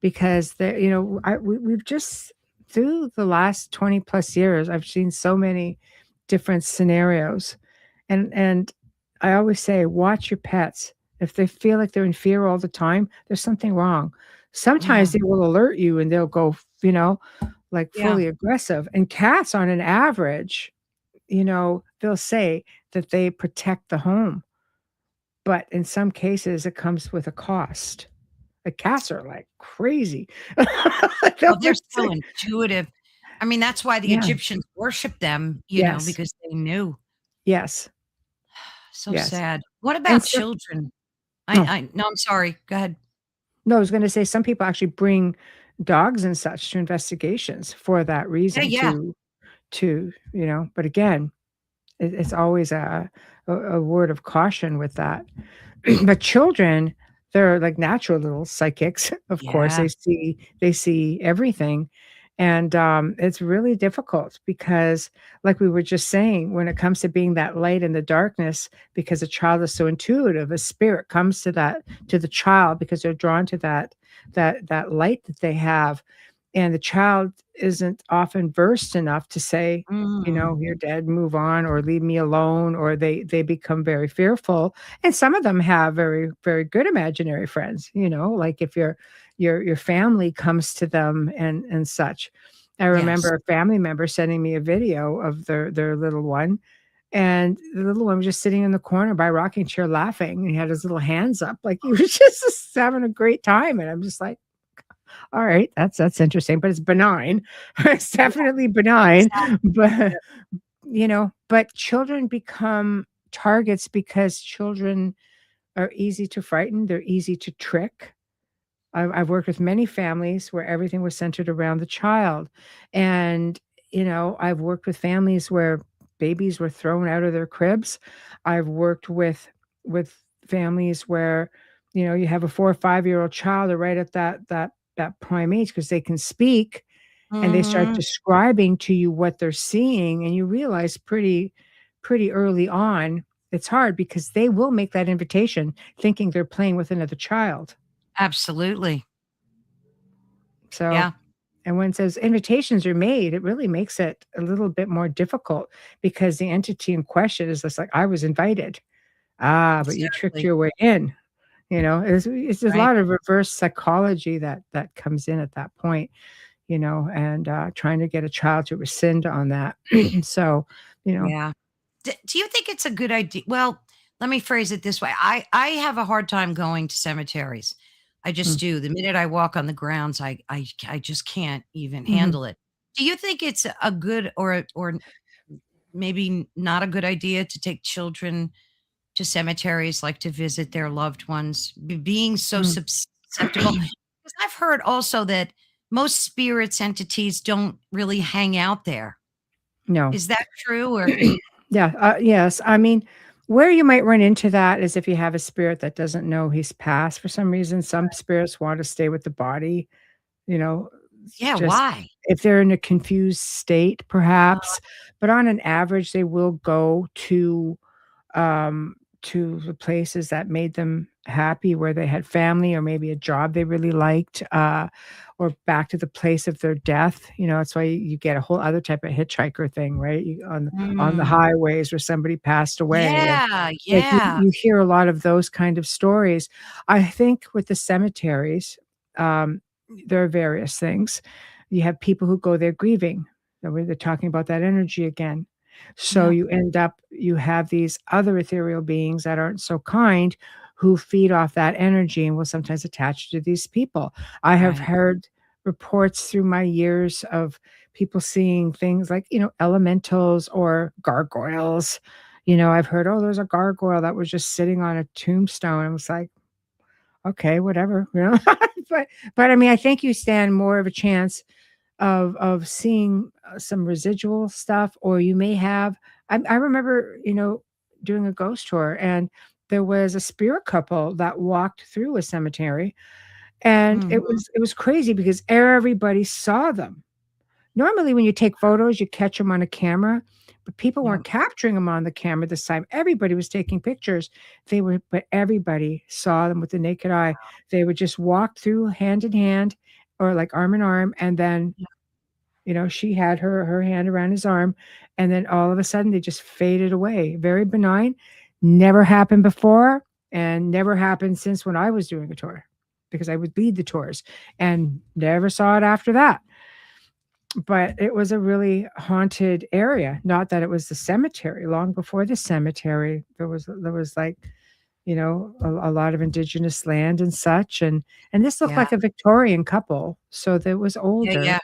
because they, you know, we've just through the last 20 plus years, I've seen so many different scenarios, and I always say, watch your pets. If they feel like they're in fear all the time, there's something wrong. Yeah. Sometimes they will alert you and they'll go, you know, like Yeah. fully aggressive. And cats, on an average, you know, they'll say that they protect the home, but in some cases, it comes with a cost. The cats are like crazy. They'll Well, they're still protect intuitive. I mean, that's why the yeah. Egyptians worshiped them, Yes. because they knew. Yes. So Yes. sad. What And about so children? oh, I no, I'm sorry. Go ahead. no, I was gonna say some people actually bring dogs and such to investigations for that Yeah, reason yeah. you know, but again, it's always a word of caution with that. But children, they're like natural little psychics, of course. Yeah. They see everything. And it's really difficult because, like we were just saying, when it comes to being that light in the darkness, because a child is so intuitive, a spirit comes to the child because they're drawn to that light that they have. And the child isn't often versed enough to say, you Mm. know, you're dead, move on, or leave me alone, or they become very fearful. And some of them have very, very good imaginary friends, you know, like if your family comes to them and such. I Yes. remember a family member sending me a video of their little one, and the little one was just sitting in the corner by a rocking chair laughing, and he had his little hands up like he was just having a great time. And I'm just like, all right, that's interesting, but it's benign. It's Yeah, definitely benign, exactly. but Yeah. you know, but children become targets because children are easy to frighten, they're easy to trick. I've worked with many families where everything was centered around the child, and, you know, I've worked with families where babies were thrown out of their cribs. I've worked with families where, you have a 4 or 5-year-old child, are right at that prime age because they can speak, and they start Mhm. describing to you what they're seeing, and you realize pretty early on, it's hard because they will make that invitation thinking they're playing with another child. Absolutely. So, Yeah, and when it says invitations are made, it really makes it a little bit more difficult because the entity in question is just like, "I was invited." "Ah, but you tricked exactly. your way in." It's a Right. lot of reverse psychology that comes in at that point, and, trying to get a child to rescind on that. So, you know Yeah. Do you think it's a good idea? Well, let me phrase it this way. I have a hard time going to cemeteries. I Mm, just do. The minute I walk on the grounds, I just can't even mhm. handle it. Do you think it's a good or maybe not a good idea to take children to cemeteries, like to visit their loved ones, being so Mm. susceptible? Because I've heard also that most spirits entities don't really hang out there. No. Is that true? Or Yeah, yes. I mean, where you might run into that is if you have a spirit that doesn't know he's passed for some reason. Some spirits want to stay with the body, you know, yeah, just why? if they're in a confused state, perhaps. But on an average, they will go to the places that made them happy, where they had family or maybe a job they really liked, or back to the place of their death. That's why you get a whole other type of hitchhiker thing, right? On the Mm. highways where somebody passed away, and Yeah, like yeah, you hear a lot of those kind of stories. I think with the cemeteries, um, there are various things. You have people who go there grieving. They're talking about that energy again. So yeah, you have these other ethereal beings that aren't so kind who feed off that energy and will sometimes attach to these people. I have right. heard reports through my years of people seeing things like, elementals or gargoyles. I've heard, "Oh, there's a gargoyle that was just sitting on a tombstone." I was like, "Okay, whatever." But I mean, I think you stand more of a chance of seeing, some residual stuff, or you may have I remember, doing a ghost tour, and there was a spirit couple that walked through a cemetery, and Mhm. it was crazy because everybody saw them. Normally, when you take photos, you catch them on a camera, but people Yeah, weren't capturing them on the camera this time. Everybody was taking pictures. But everybody saw them with the naked eye. They would just walk through hand in hand or like arm in arm, and then yeah, she had her hand around his arm, and then all of a sudden, they just faded away. Very benign, never happened before, and never happened since when I was doing a tour, because I would lead the tours, and never saw it after that. But it was a really haunted area, not that it was the cemetery. Long before the cemetery, there was, like, a lot of indigenous land and such, and this looked yeah, like a Victorian couple, so that was yeah, yeah. older,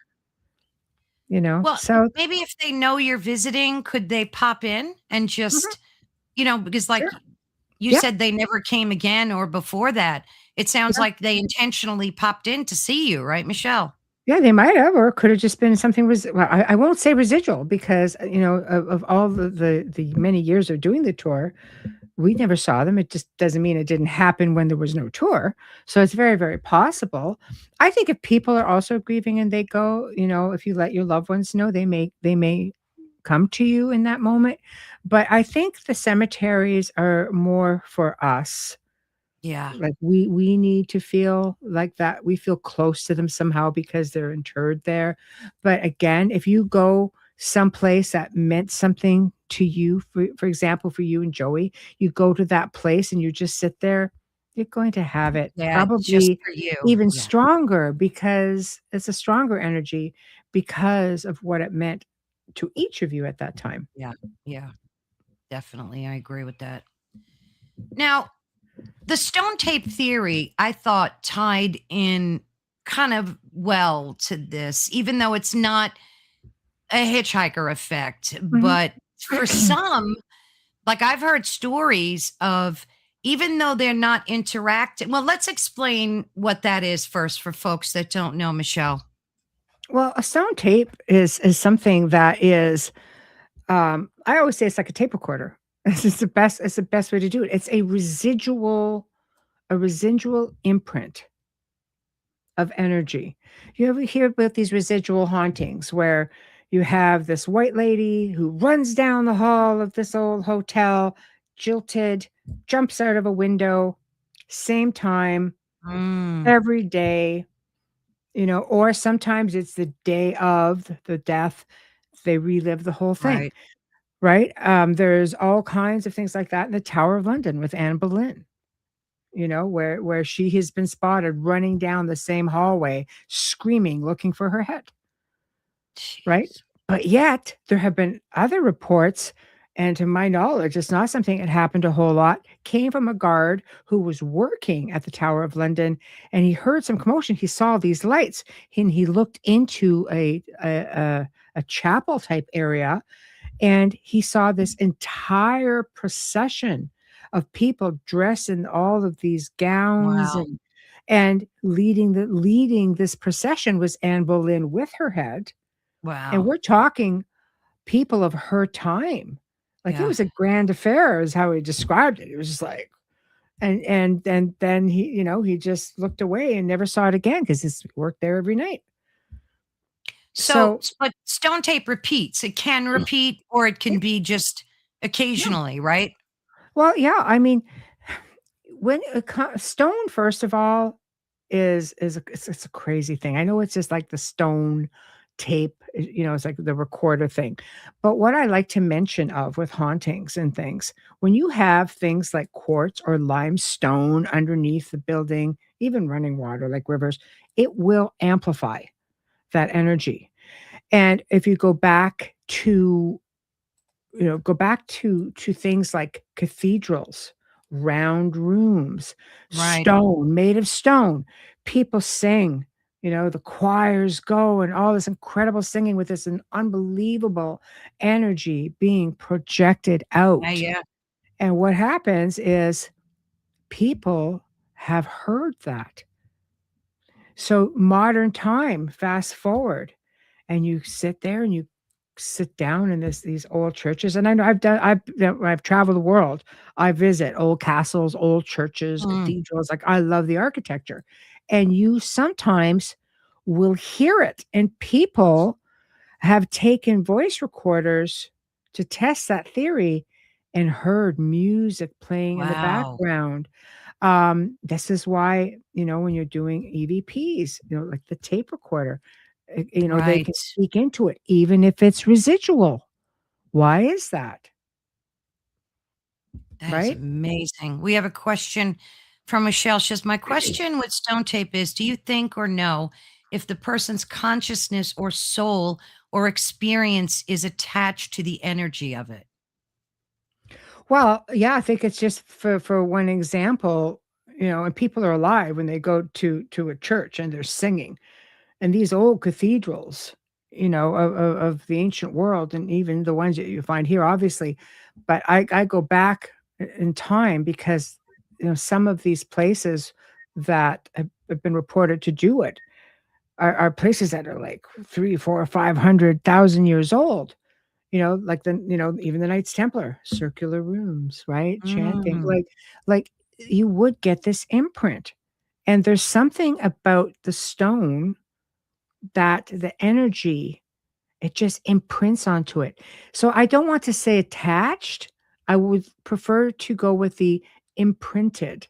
Well, so maybe if they know you're visiting, could they pop in and Mhm, just because, like, sure. you Yep, said they never came again, or before that, it sounds yeah. like they intentionally popped in to see you, right, Michelle? Yeah, they might have, or it could have just been something well, I won't say residual because, of all the many years of doing the tour, we never saw them. It just doesn't mean it didn't happen when there was no tour. So it's very, very possible. I think if people are also grieving and they go, if you let your loved ones know, they may come to you in that moment. But I think the cemeteries are more for us. Yeah, Like, we need to feel like that we feel close to them somehow because they're interred there. But again, if you go someplace that meant something to you, for example, for you and Joey, you go to that place and you just sit there, you're going to have it yeah, just probably for you. even Yeah, stronger because it's a stronger energy because of what it meant to each of you at that time. yeah, yeah, definitely, I agree with that. Now, the stone tape theory, I thought, tied in kind of well to this, even though it's not a hitchhiker effect. Mhm. But for some, like, I've heard stories of, even though they're not interacting. Well, let's explain what that is first for folks that don't know, Michelle. Well, a stone tape is something that is I always say it's like a tape recorder. It's the best way to do it. It's a residual imprint of energy. You ever hear about these residual hauntings where you have this white lady who runs down the hall of this old hotel, jilted, jumps out of a window, same time, Mm, every day, or sometimes it's the day of the death. They relive the whole thing, right. right? There's all kinds of things like that in the Tower of London with Anne Boleyn, where she has been spotted running down the same hallway, screaming, looking for her head, right? Jeez. But yet there have been other reports, and to my knowledge, it's not something that happened a whole lot, came from a guard who was working at the Tower of London, and he heard some commotion. He saw these lights, and he looked into a chapel type area, and he saw this entire procession of people dressed in all of these gowns, Wow. and leading this procession was Anne Boleyn with her head. And Wow. we're talking people of her time. Like, it Yeah. was a grand affair is how he described it. It was just like, and then he just looked away and never saw it again because he worked there every night. So, So but stone tape repeats. It can repeat or it yeah, can be just yeah. occasionally, right? Well, yeah, I mean, when stone, first of all, it's a crazy thing. I know it's just like the stone tape, it's like the recorder thing. But what I like to mention of with hauntings and things, when you have things like quartz or limestone underneath the building, even running water like rivers, it will amplify that energy. And if you go back to things like cathedrals, round rooms, Right. stone, made of stone. People sing, the choirs go and all this incredible singing with this an unbelievable energy being projected Yeah, out. yeah. And what happens is people have heard that. So modern time, fast forward, and you sit there and you sit down in these old churches, and I know I've traveled the world. I visit old castles, old churches, Mm, cathedrals. Like, I love the architecture, and you sometimes will hear it, and people have taken voice recorders to test that theory and heard music playing in the wow. background. This is why, when you're doing EVPs, like the tape recorder, they Right. can speak into it, even if it's residual. Why is that? That is Right? amazing. We have a question from Michelle. She says, my question with stone tape is, do you think or know if the person's consciousness or soul or experience is attached to the energy of it? Well, yeah, I think it's just for one example, and people are alive when they go to a church and they're singing. And these old cathedrals, of the ancient world, and even the ones that you find here, obviously, but I go back in time because, some of these places that have been reported to do it are places that are like 3, 4, 500,000 years old. Like even the Knights Templar, circular rooms, right? Chanting, Mm, like you would get this imprint. And there's something about the stone that the energy, it just imprints onto it. So I don't want to say attached. I would prefer to go with the imprinted.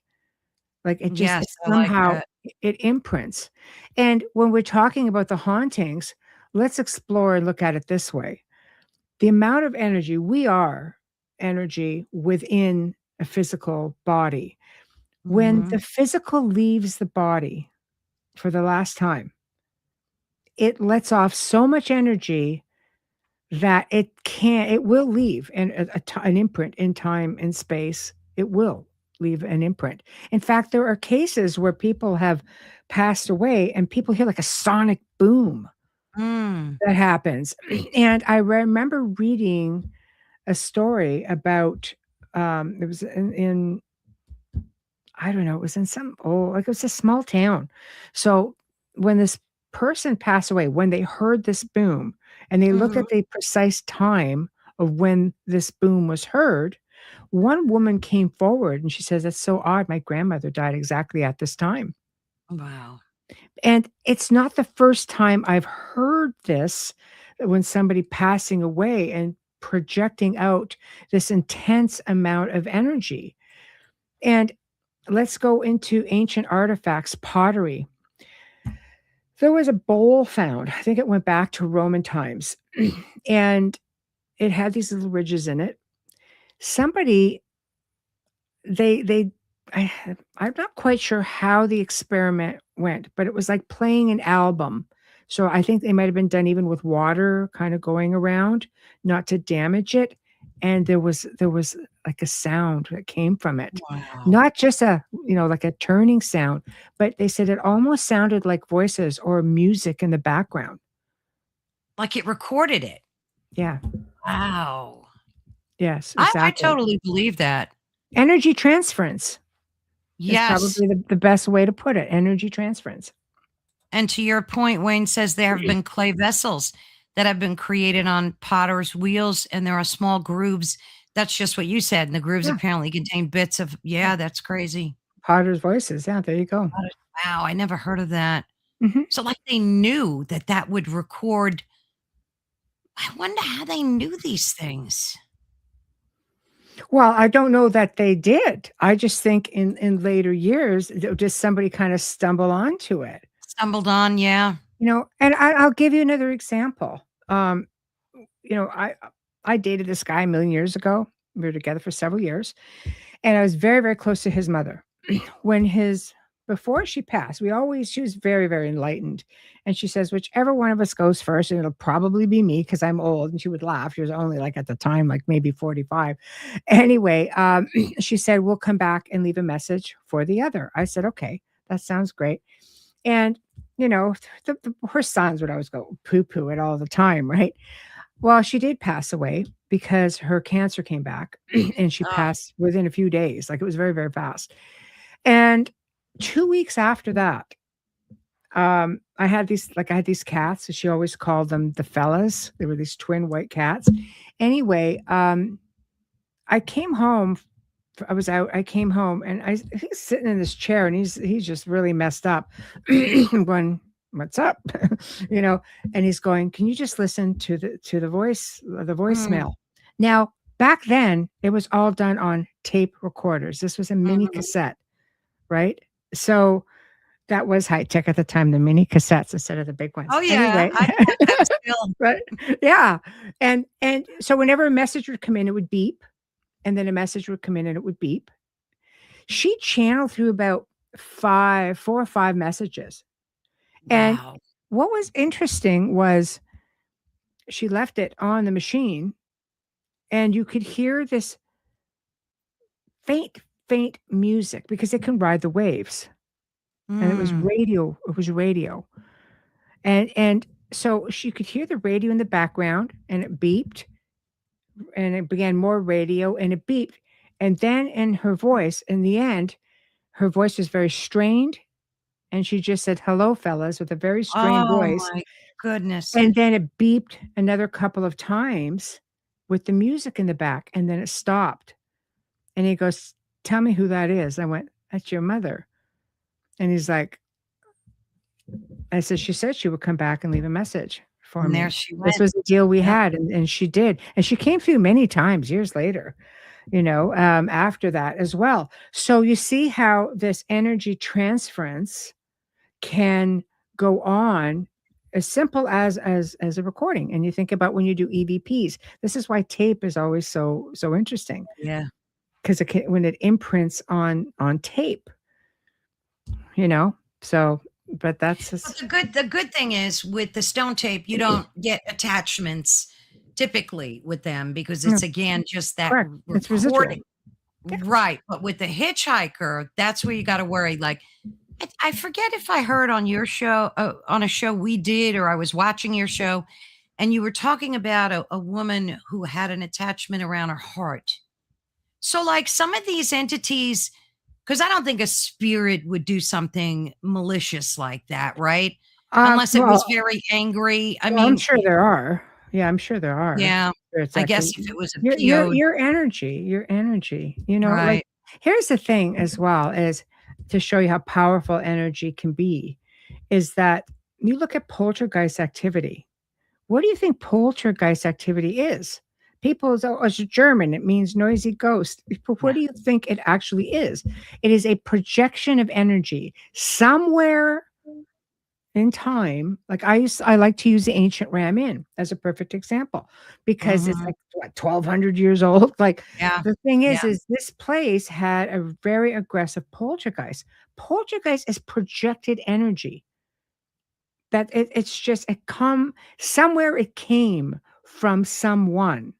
Like, yes, it I like somehow that. it imprints. And when we're talking about the hauntings, let's explore and look at it this way. The amount of energy, we are energy within a physical body. When Mhm. the physical leaves the body for the last time, it lets off so much energy that it will leave an imprint in time and space. It will leave an imprint. In fact, there are cases where people have passed away and people hear like a sonic boom Mm, that happens. And I remember reading a story about, it was in I don't know, it was in it was a small town. So when this person passed away, when they heard this boom and they looked mhm. at the precise time of when this boom was heard, one woman came forward and she says, "That's so odd. My grandmother died exactly at this time." Wow. And it's not the first time I've heard this, when somebody passing away and projecting out this intense amount of energy. And let's go into ancient artifacts, pottery. There was a bowl found. I think it went back to Roman times, and it had these little ridges in it. Somebody, they I I'm not quite sure how the experiment went, but it was like playing an album. So I think they might have been done even with water kind of going around, not to damage it. And there was like a sound that came from it. Wow. Not just like a turning sound, but they said it almost sounded like voices or music in the background. Like it recorded it. Yeah. Wow. Yes, I exactly. totally believe that. Energy transference is Yes. probably the best way to put it. Energy transference. And to your point, Wayne says there have been clay vessels that have been created on potter's wheels, and there are small grooves. That's just what you said. And the grooves Yeah. apparently contain bits of, Yeah. yeah, that's crazy. Potter's voices. Yeah, there you go. Wow, I never heard of that. Mhm. So, like, they knew that that would record. I wonder how they knew these things. Well, I don't know that they did. I just think in later years, just somebody kinda stumble onto it. Stumbled on, yeah. And I'll give you another example. You know, I dated this guy a million years ago. We were together for several years, and I was very, very close to his mother. When his Before she passed, she was very, very enlightened, and she says, "Whichever one of us goes first, and it'll probably be me because 'cause I'm old," and she would laugh. She was only, like, at the time, like, maybe 45. Anyway, she said, "We'll come back and leave a message for the other." I said, "Okay, that sounds great." And, her sons would always go poo-poo it all the time, right? Well, she did pass away because her cancer came back, and she Oh, passed within a few days, like, it was very, very fast. And 2 weeks after that, I had these cats, and she always called them the fellas. They were these twin white cats. Anyway, I came home I came home, and he's sitting in this chair, and he's just really messed up. I'm going, "What's up?" You know, and he's going, "Can you just listen to the mm, voicemail?" Now, back then, it was all done on tape recorders. This was a mini mhm. cassette, right? So, that was high tech at the time, the mini cassettes instead of the big Oh, ones. yeah, Anyway, I have them still. right? Yeah, and so whenever a message would come in, it would beep, and then a message would come in, and it would beep. She channeled through about 4 or 5 messages, and Wow. what was interesting was she left it on the machine, and you could hear this faint, faint music because it can ride the waves, and Mm. it was radio, and so she could hear the radio in the background, and it beeped, and it began more radio, and it beeped, and then in her voice, in the end, her voice was very strained, and she just said, "Hello, fellas," with a very strained Oh voice, my goodness. and then it beeped another couple of times with the music in the back, and then it stopped, and he goes, "Tell me who that is." I went, "That's your mother." And he's like, I said, "She said she would come back and leave a message for And there me. she This went. was the deal we Yep. had," and she did, and she came through many times years later, after that as well. So you see how this energy transference can go on as simple as a recording, and you think about when you do EVPs. This is why tape is always so interesting, Yeah. 'cause when it imprints on tape, you know? So, but that's But just the good thing is with the stone tape, you don't get attachments typically with them because no, it's again just that correct. It's residual. recording. Yeah. Right. But with the hitchhiker, that's where you got to worry. Like, I forget if I heard on your show, on a show we did, or I was watching your show, and you were talking about a woman who had an attachment around her heart. So, like some of these entities, because I don't think a spirit would do something malicious like that, right? Unless it was Well very angry. I well, I'm mean, sure there are. Yeah, I'm sure there are. yeah. It's I actually guess if it was a your PO'd your energy, your energy, like, right. here's the thing as well, is to show you how powerful energy can be, is that you look at poltergeist activity. What do you think poltergeist activity is? People say, "Oh, it's German, it means noisy ghost." But what Yeah. do you think it actually is? It is a projection of energy somewhere in time. Like, I like to use the ancient Ram Inn as a perfect example because it's Mhm. like, what, 1,200 years old? Like, Yeah. the thing Yeah. is this place had a very aggressive poltergeist. Poltergeist is projected energy. That it's just it come somewhere, it came from someone,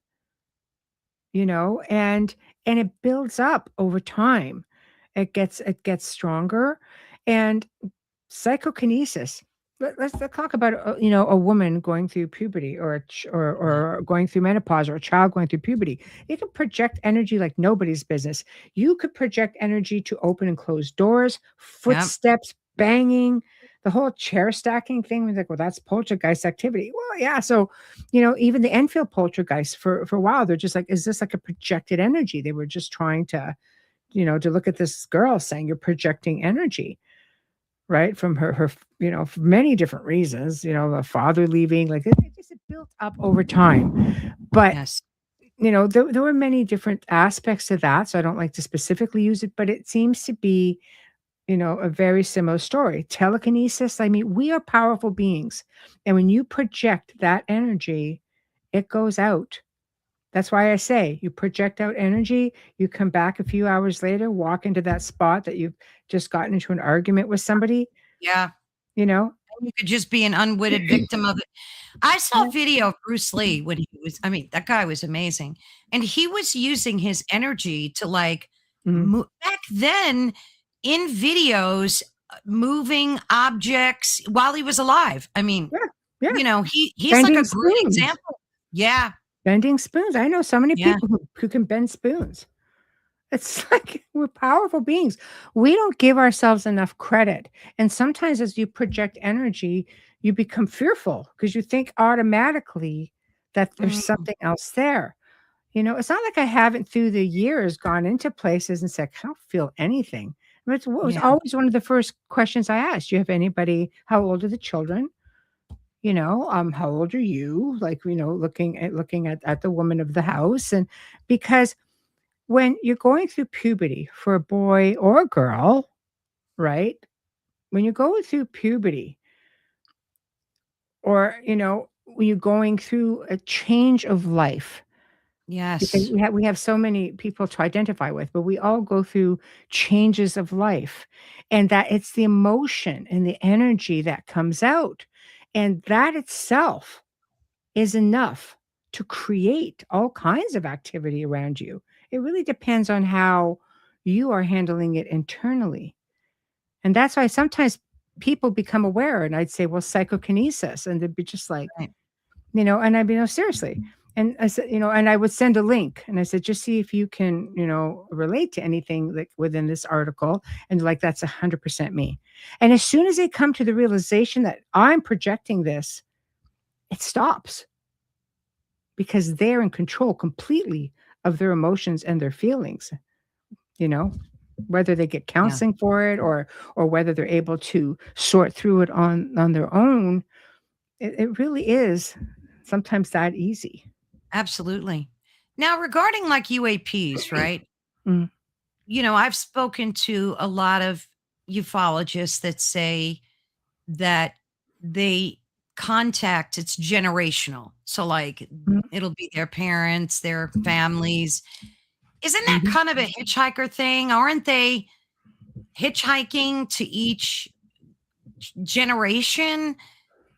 and it builds up over time. It gets stronger, and psychokinesis. Let's talk about, a woman going through puberty, or Yeah. or going through menopause, or a child going through puberty. You can project energy like nobody's business. You could project energy to open and close doors, Yep. footsteps, banging, the whole chair stacking thing. Was like, well, that's poltergeist activity. Well, yeah. So, even the Enfield poltergeist, for a while, they're just like, is this like a projected energy? They were just trying to look at this girl, saying you're projecting energy, right? From her, for many different reasons, the father leaving, like, it just built up over time. But, Yes. there were many different aspects to that. So I don't like to specifically use it, but it seems to be, a very similar story. Telekinesis, I mean, we are powerful beings. And when you project that energy, it goes out. That's why I say you project out energy, you come back a few hours later, walk into that spot that you've just gotten into an argument with somebody, Yeah. you know? You could just be an unwitted victim of it. I saw Yeah. a video of Bruce Lee when he was I mean, that guy was amazing, and he was using his energy to, like, Mhm. back then, in videos, moving objects while he was alive. I mean, Yeah, yeah. he's like Bending a great spoons, example. Yeah, bending spoons. I know so many yeah, people who can bend spoons. It's like we're powerful beings. We don't give ourselves enough credit. And sometimes as you project energy, you become fearful because you think automatically that there's mm, something else there. It's not like I haven't through the years gone into places and said, I don't feel anything. It was yeah, always one of the first questions I asked. Do you have anybody? How old are the children? How old are you? Like, looking at the woman of the house. And because when you're going through puberty for a boy or a girl, right? When you're going through puberty, or, when you're going through a change of life, because yes, we have so many people to identify with, but we all go through changes of life, and that it's the emotion and the energy that comes out, and that itself is enough to create all kinds of activity around you. It really depends on how you are handling it internally. And that's why sometimes people become aware, and I'd say, well, psychokinesis. And they'd be just like, right, and I'd be, no, seriously. And I said, and I would send a link, and I said, just see if you can, relate to anything like within this article. And like, that's 100% me. And as soon as they come to the realization that I'm projecting this, it stops because they're in control completely of their emotions and their feelings, you know, whether they get yeah, counseling for it, or whether they're able to sort through it on their own. It really is sometimes that easy. absolutely. Now regarding, like, UAPs, right? Mm, I've spoken to a lot of ufologists that say that they contact it's generational. So, like, mm, it'll be their parents, their families. Isn't that mhm, kind of a hitchhiker thing? Aren't they hitchhiking to each generation?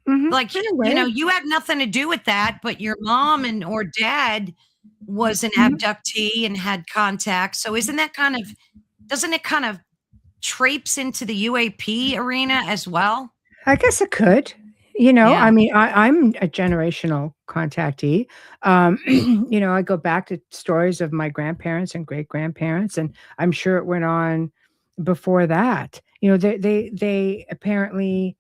mhm. Like, In a way. you had nothing to do with that, but your mom and or dad was an Mhm. abductee and had contact. So isn't that kind of doesn't it kind of traipse into the UAP arena as well? I guess it could. Yeah. I mean, I'm a generational contactee. I go back to stories of my grandparents and great grandparents, and I'm sure it went on before that. They apparently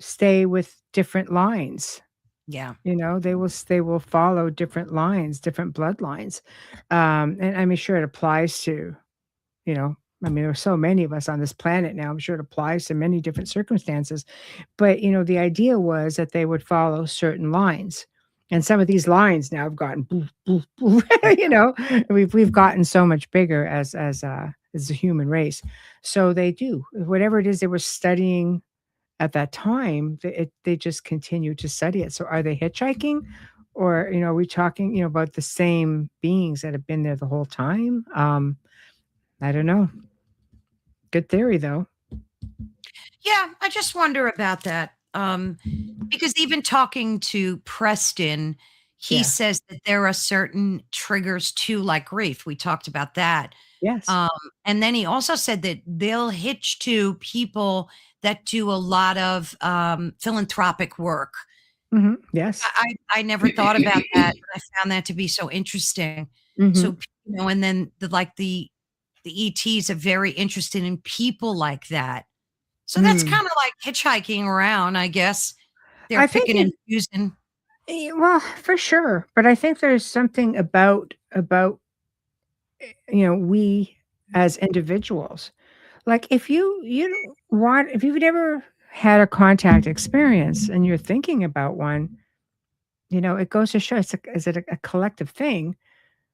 stay with different lines. Yeah. They will follow different lines, different bloodlines. And I mean, sure, it applies to, you know, I mean, there's so many of us on this planet now. I'm sure it applies to many different circumstances. But, the idea was that they would follow certain lines. And some of these lines now have gotten boof, boof, boof, we've gotten so much bigger as a human race. So they do whatever it is they were studying at that time, they just continue to study it. So are they hitchhiking? Or, are we talking, about the same beings that have been there the whole time? I don't know. Good theory though. Yeah, I just wonder about that. Because even talking to Preston, he Yeah. says that there are certain triggers too, like grief. We talked about that. Yes. Um, and then he also said that they'll hitch to people that do a lot of philanthropic work. Yes. I never thought about that. I found that to be so interesting. So, Mhm. and then the ETs are very interested in people like that. So that's Mm. kinda like hitchhiking around, I guess. They're I think picking it and choosing. well, for sure, but I think there's something about, we as individuals. Like, if you've never had a contact experience and you're thinking about one, it goes to show is it a collective thing?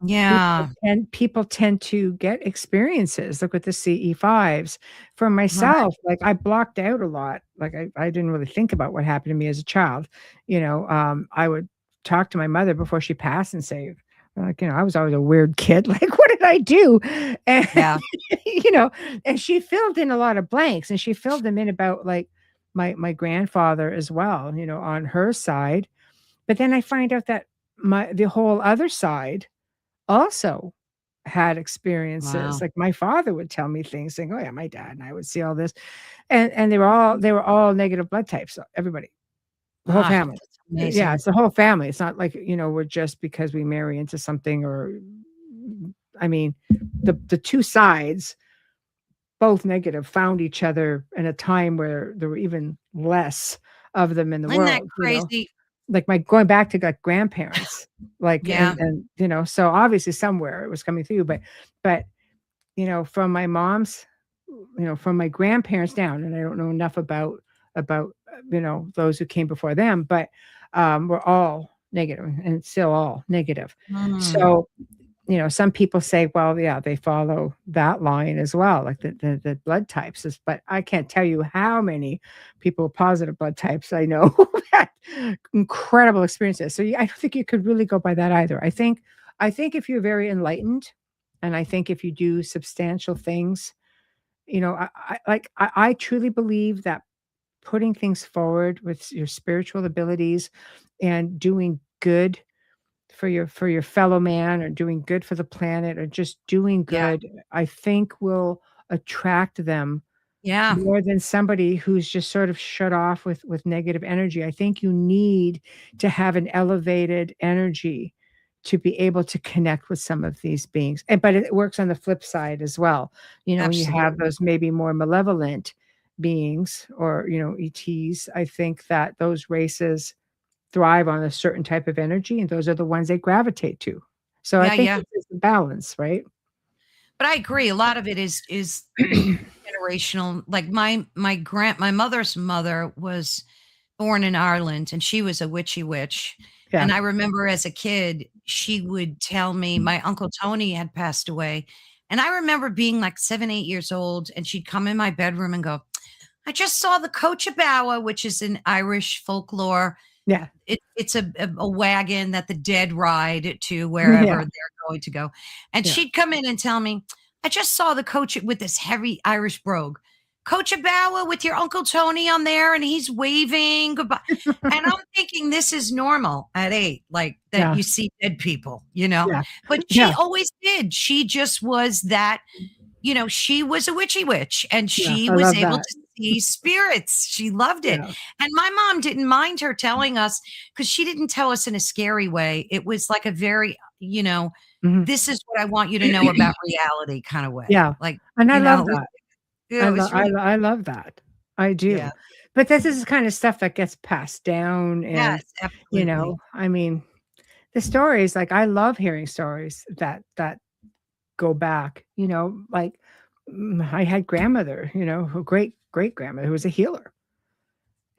Yeah, People tend to get experiences. Look at the CE5s. For right. myself, like, I blocked out a lot. Like, I didn't really think about what happened to me as a child. I would talk to my mother before she passed and say, like, I was always a weird kid. Like, what did I do? And, Yeah. you know, and she filled in a lot of blanks, and she filled them in about, like, my grandfather as well, on her side. But then I find out that the whole other side also had experiences. Wow. Like, my father would tell me things saying, "Oh, yeah, my dad and I would see all this." And they were all negative blood types, so everybody, the whole Ah, family. that's Yeah, amazing. it's the whole family. It's not like, we're just because we marry into something or I mean, the 2 sides, both negative, found each other in a time where there were even less of them in the Isn't that world. crazy? Like, my going back to, like, grandparents, like, Yeah. and so obviously somewhere it was coming through, but, from my mom's from my grandparents down, and I don't know enough about those who came before them, but, we're all negative and it's still all negative. Mm. So, some people say, well, yeah, they follow that line as well, like the blood types is, but I can't tell you how many people with positive blood types I know who had incredible experiences. So I don't think you could really go by that either. I think if you're very enlightened, and I think if you do substantial things, I truly believe that putting things forward with your spiritual abilities and doing good for your fellow man, or doing good for the planet, or just doing Yeah. good, I think will attract them Yeah. more than somebody who's just sort of shut off with negative energy. I think you need to have an elevated energy to be able to connect with some of these beings. But it works on the flip side as well. When you have Absolutely. those maybe more malevolent beings, or, ETs, I think that those races thrive on a certain type of energy, and those are the ones they gravitate to. So I Yeah, think yeah. it's a balance, right? But I agree, a lot of it is generational. Like my mother's mother was born in Ireland, and she was a witchy witch. Yeah. And I remember as a kid, she would tell me my Uncle Tony had passed away. And I remember being like 7, 8 years old, and she'd come in my bedroom and go, I just saw the Cochabawa, which is an Irish folklore. Yeah. It's a wagon that the dead ride to wherever Yeah. they're going to go. And Yeah. she'd come in and tell me, I just saw the coach with this heavy Irish brogue. Cochabawa with your Uncle Tony on there, and he's waving goodbye. And I'm thinking this is normal at 8, like that Yeah. you see dead people. Yeah. But she Yeah. always did. She just was that, she was a witchy witch, and Yeah. she I was love able that. to see spirits. She loved it. Yeah. And my mom didn't mind her telling us, because she didn't tell us in a scary way. It was like a very, Mhm. this is what I want you to know about reality kind of way. Yeah. Like, And I love it was, that. yeah, it was really, I love that. I yeah. do. But this is the kind of stuff that gets passed down and, Yes, absolutely. I mean, the stories, like, I love hearing stories that go back, like, I had grandmother, her great-grandmother who was a healer,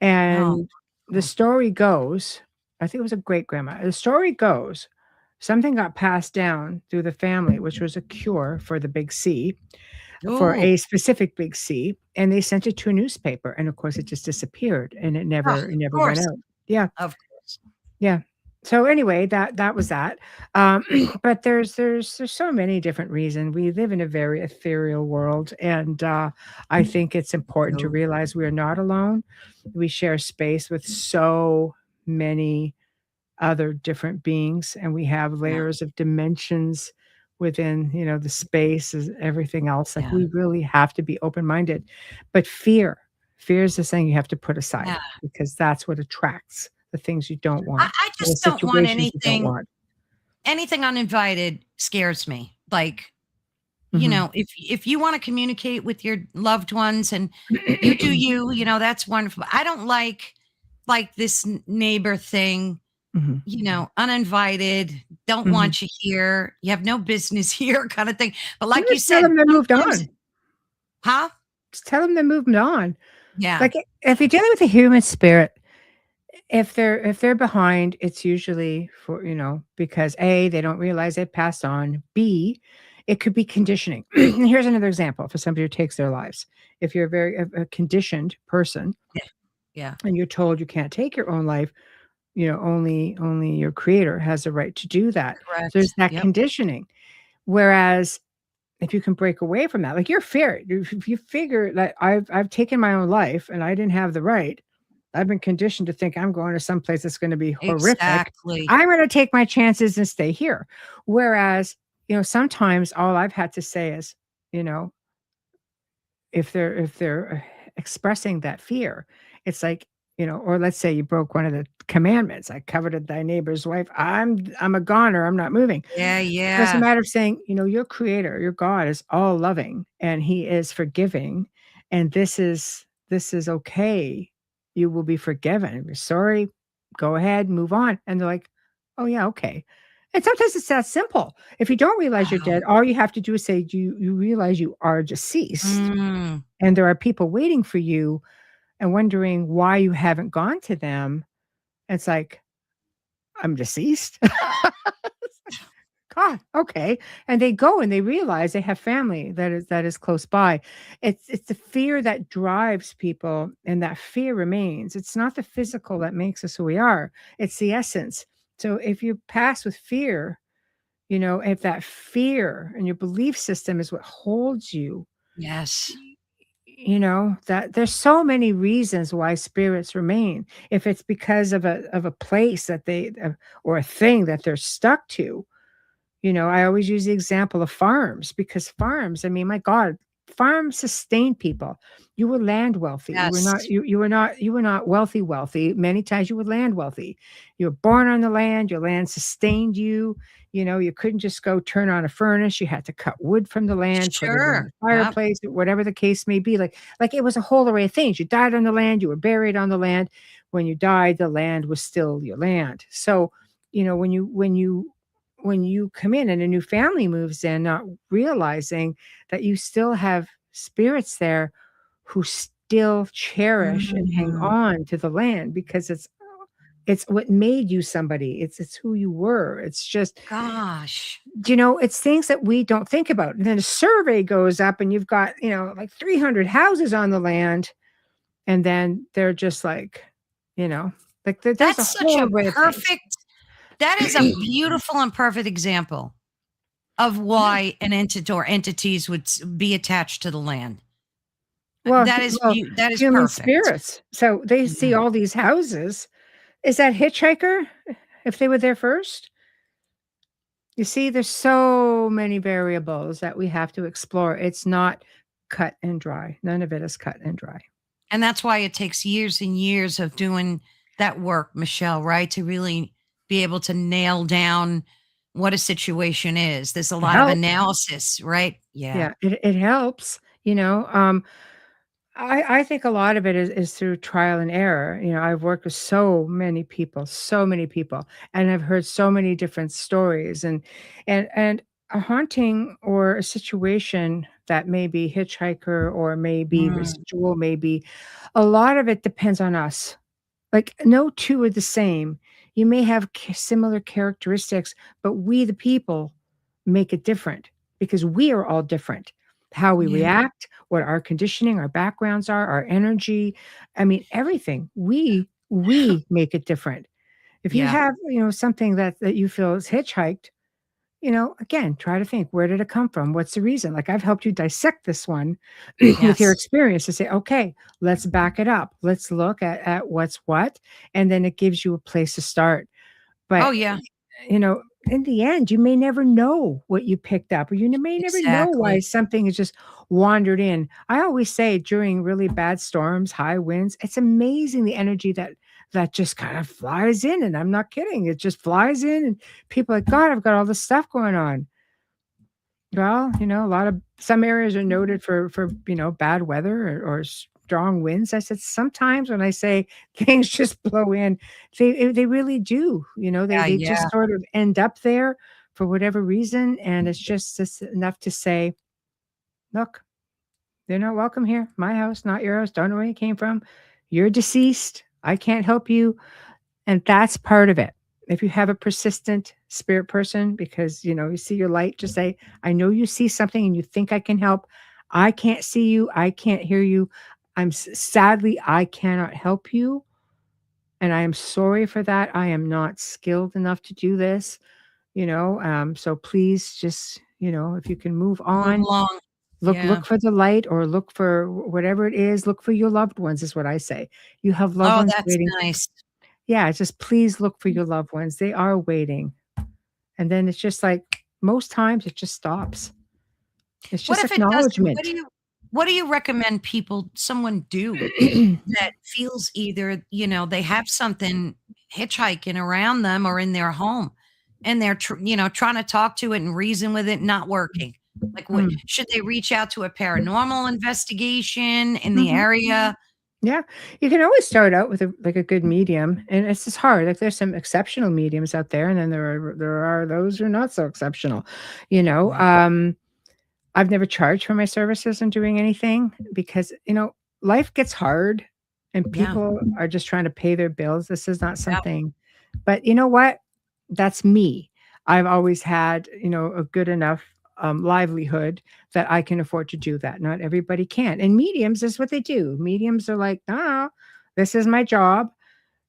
Oh, and the oh. story goes, I think it was a great-grandma, the story goes, something got passed down through the family, which was a cure for the big C, for Ooh. a specific big C, and they sent it to a newspaper, and of course, it just disappeared, and Oh, it of never went course, out. Yeah, of course. yeah. So anyway, that was that. Um, but there's so many different reasons. We live in a very ethereal world, and I think it's important to No. realize we are not alone. We share space with so many other different beings, and we have Yeah, layers of dimensions within, the space is everything else. Like, yeah, we really have to be open-minded. But fear is the thing you have to put aside yeah. because that's what attracts the things you don't I want, I and the just don't want situations you don't want. anything uninvited scares me. Like, Mhm. if you wanna communicate with your loved ones and you do you, that's wonderful. I don't like this neighbor thing, Mhm. uninvited, don't Mhm. want you here, you have no business here kind of thing. But like you Just tell said, them they moved sometimes. on. Huh? Just tell them they moved on. Yeah, Like, if you're dealing with a human spirit, if they're behind, it's usually for, because A, they don't realize they passed on. B, it could be conditioning. Here's another example for somebody who takes their lives. If you're a conditioned person yeah, yeah, and you're told you can't take your own life, only your creator has the right to do that. So there's correct. that Yep, conditioning. Whereas if you can break away from that, like your fear, if you figure that I've taken my own life and I didn't have the right, I've been conditioned to think I'm going to some place that's going to be horrific. exactly. I'm going to take my chances and stay here. Whereas, sometimes all I've had to say is, you know, if they're expressing that fear, it's like, or let's say you broke one of the commandments, I coveted thy neighbor's wife. I'm a goner. I'm not moving. Yeah, So it's a yeah. matter of saying, your creator, your God is all loving and he is forgiving. And this is okay. You will be forgiven. If you're sorry, go ahead, move on. And they're like, oh yeah, okay. And sometimes it's that simple. If you don't realize you're Wow. dead, all you have to do is say, you realize you are deceased? Mm. And there are people waiting for you and wondering why you haven't gone to them. It's like, I'm deceased. God, okay. And they go and they realize they have family that is close by. It's the fear that drives people, and that fear remains. It's not the physical that makes us who we are. It's the essence. So if you pass with fear, if that fear and your belief system is what holds you, Yes. that there's so many reasons why spirits remain. If it's because of a place that or a thing that they're stuck to, I always use the example of farms because farms, I mean, my God, farms sustain people. You were land wealthy. You were Yes. not you were not wealthy. Many times you were land wealthy. You were born on the land, your land sustained you. You couldn't just go turn on a furnace. You had to cut wood from the land, put it in Sure. the Yep. fireplace, whatever the case may be. Like it was a whole array of things. You died on the land, you were buried on the land. When you died, the land was still your land. So, when you come in and a new family moves in, not realizing that you still have spirits there who still cherish and hang Mm. on to the land because it's what made you somebody. It's who you were. It's just, Gosh. it's things that we don't think about. And then a survey goes up and you've got, like 300 houses on the land, and then they're just like, you know, like there's a That's such whole a array of things. perfect that is a beautiful and perfect example of Yeah. why an entity or entities would be attached to the land. Well, That is human perfect. spirits. So they Yeah. see all these houses. Is that Hitchhiker? If they were there first? You see, there's so many variables that we have to explore. It's not cut and dry. None of it is cut and dry. And that's why it takes years and years of doing that work, Michelle, right? To really be able to nail down what a situation is. There's a It lot of helps. analysis, right? Yeah. Yeah, it helps. I think a lot of it is through trial and error. You know, I've worked with so many people, and I've heard so many different stories, and a haunting or a situation that may be hitchhiker or maybe Mm, residual, maybe a lot of it depends on us. Like, no 2 are the same. You may have similar characteristics, but we, the people, make it different because we are all different. How we yeah. react, what our conditioning, our backgrounds are, our energy. I mean, everything. We make it different. If you Yeah. have, something that you feel is hitchhiked, again, try to think, where did it come from? What's the reason? Like, I've helped you dissect this one with your Yes. experience to say, okay, let's back it up. Let's look at what's what. And then it gives you a place to start. Oh, But, yeah. in the end, you may never know what you picked up, or you may never know why Exactly. something has just wandered in. I always say during really bad storms, high winds, it's amazing the energy that just kind of flies in. And I'm not kidding. It just flies in, and people are like, God, I've got all this stuff going on. Well, a lot of some areas are noted for bad weather or strong winds. I said sometimes when I say things just blow in, they really do. They Yeah. they Yeah. just sort of end up there for whatever reason, and it's just enough to say, look, they're not welcome here. My house, not your house. Don't know where you came from. You're deceased. I can't help you. And that's part of it. If you have a persistent spirit person, because you see your light, just say, I know you see something and you think I can help. I can't see you. I can't hear you. Sadly, I cannot help you. And I am sorry for that. I am not skilled enough to do this, so please just, if you can move Move on, along. look Yeah. look for the light, or look for whatever it is. Look for your loved ones is what I say. You have loved Oh, ones that's waiting. nice. Yeah, just please look for your loved ones. They are waiting. And then it's just like most times it just stops. It's What just if it doesn't? acknowledgement. What do you recommend someone do that feels either, they have something hitchhiking around them or in their home and they're, trying to talk to it and reason with it, not working? Like, what Mm. should they reach out to a paranormal investigation in the Mhm. area? Yeah, you can always start out with a good medium, and it's just hard. Like, there's some exceptional mediums out there, and then there are those who are not so exceptional. You know, Right. I've never charged for my services in doing anything because, life gets hard and Yeah. people are just trying to pay their bills. This is not Yeah. something, but you know what? That's me. I've always had, a good enough livelihood that I can afford to do that. Not everybody can. And mediums is what they do. Mediums are like, no, this is my job.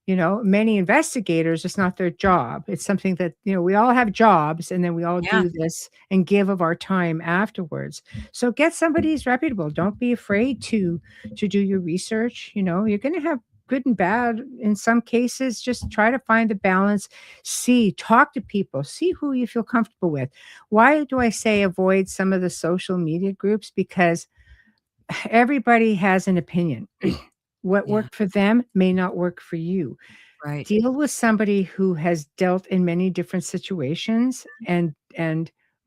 Many investigators, it's not their job. It's something that, we all have jobs, and then we all Yeah. do this and give of our time afterwards. So get somebody who's reputable. Don't be afraid to do your research. You're going to have good and bad in some cases. Just try to find the balance. Talk to people, see who you feel comfortable with. Why do I say avoid some of the social media groups? Because everybody has an opinion. What Yeah. worked for them may not work for you. Right. Deal with somebody who has dealt in many different situations, and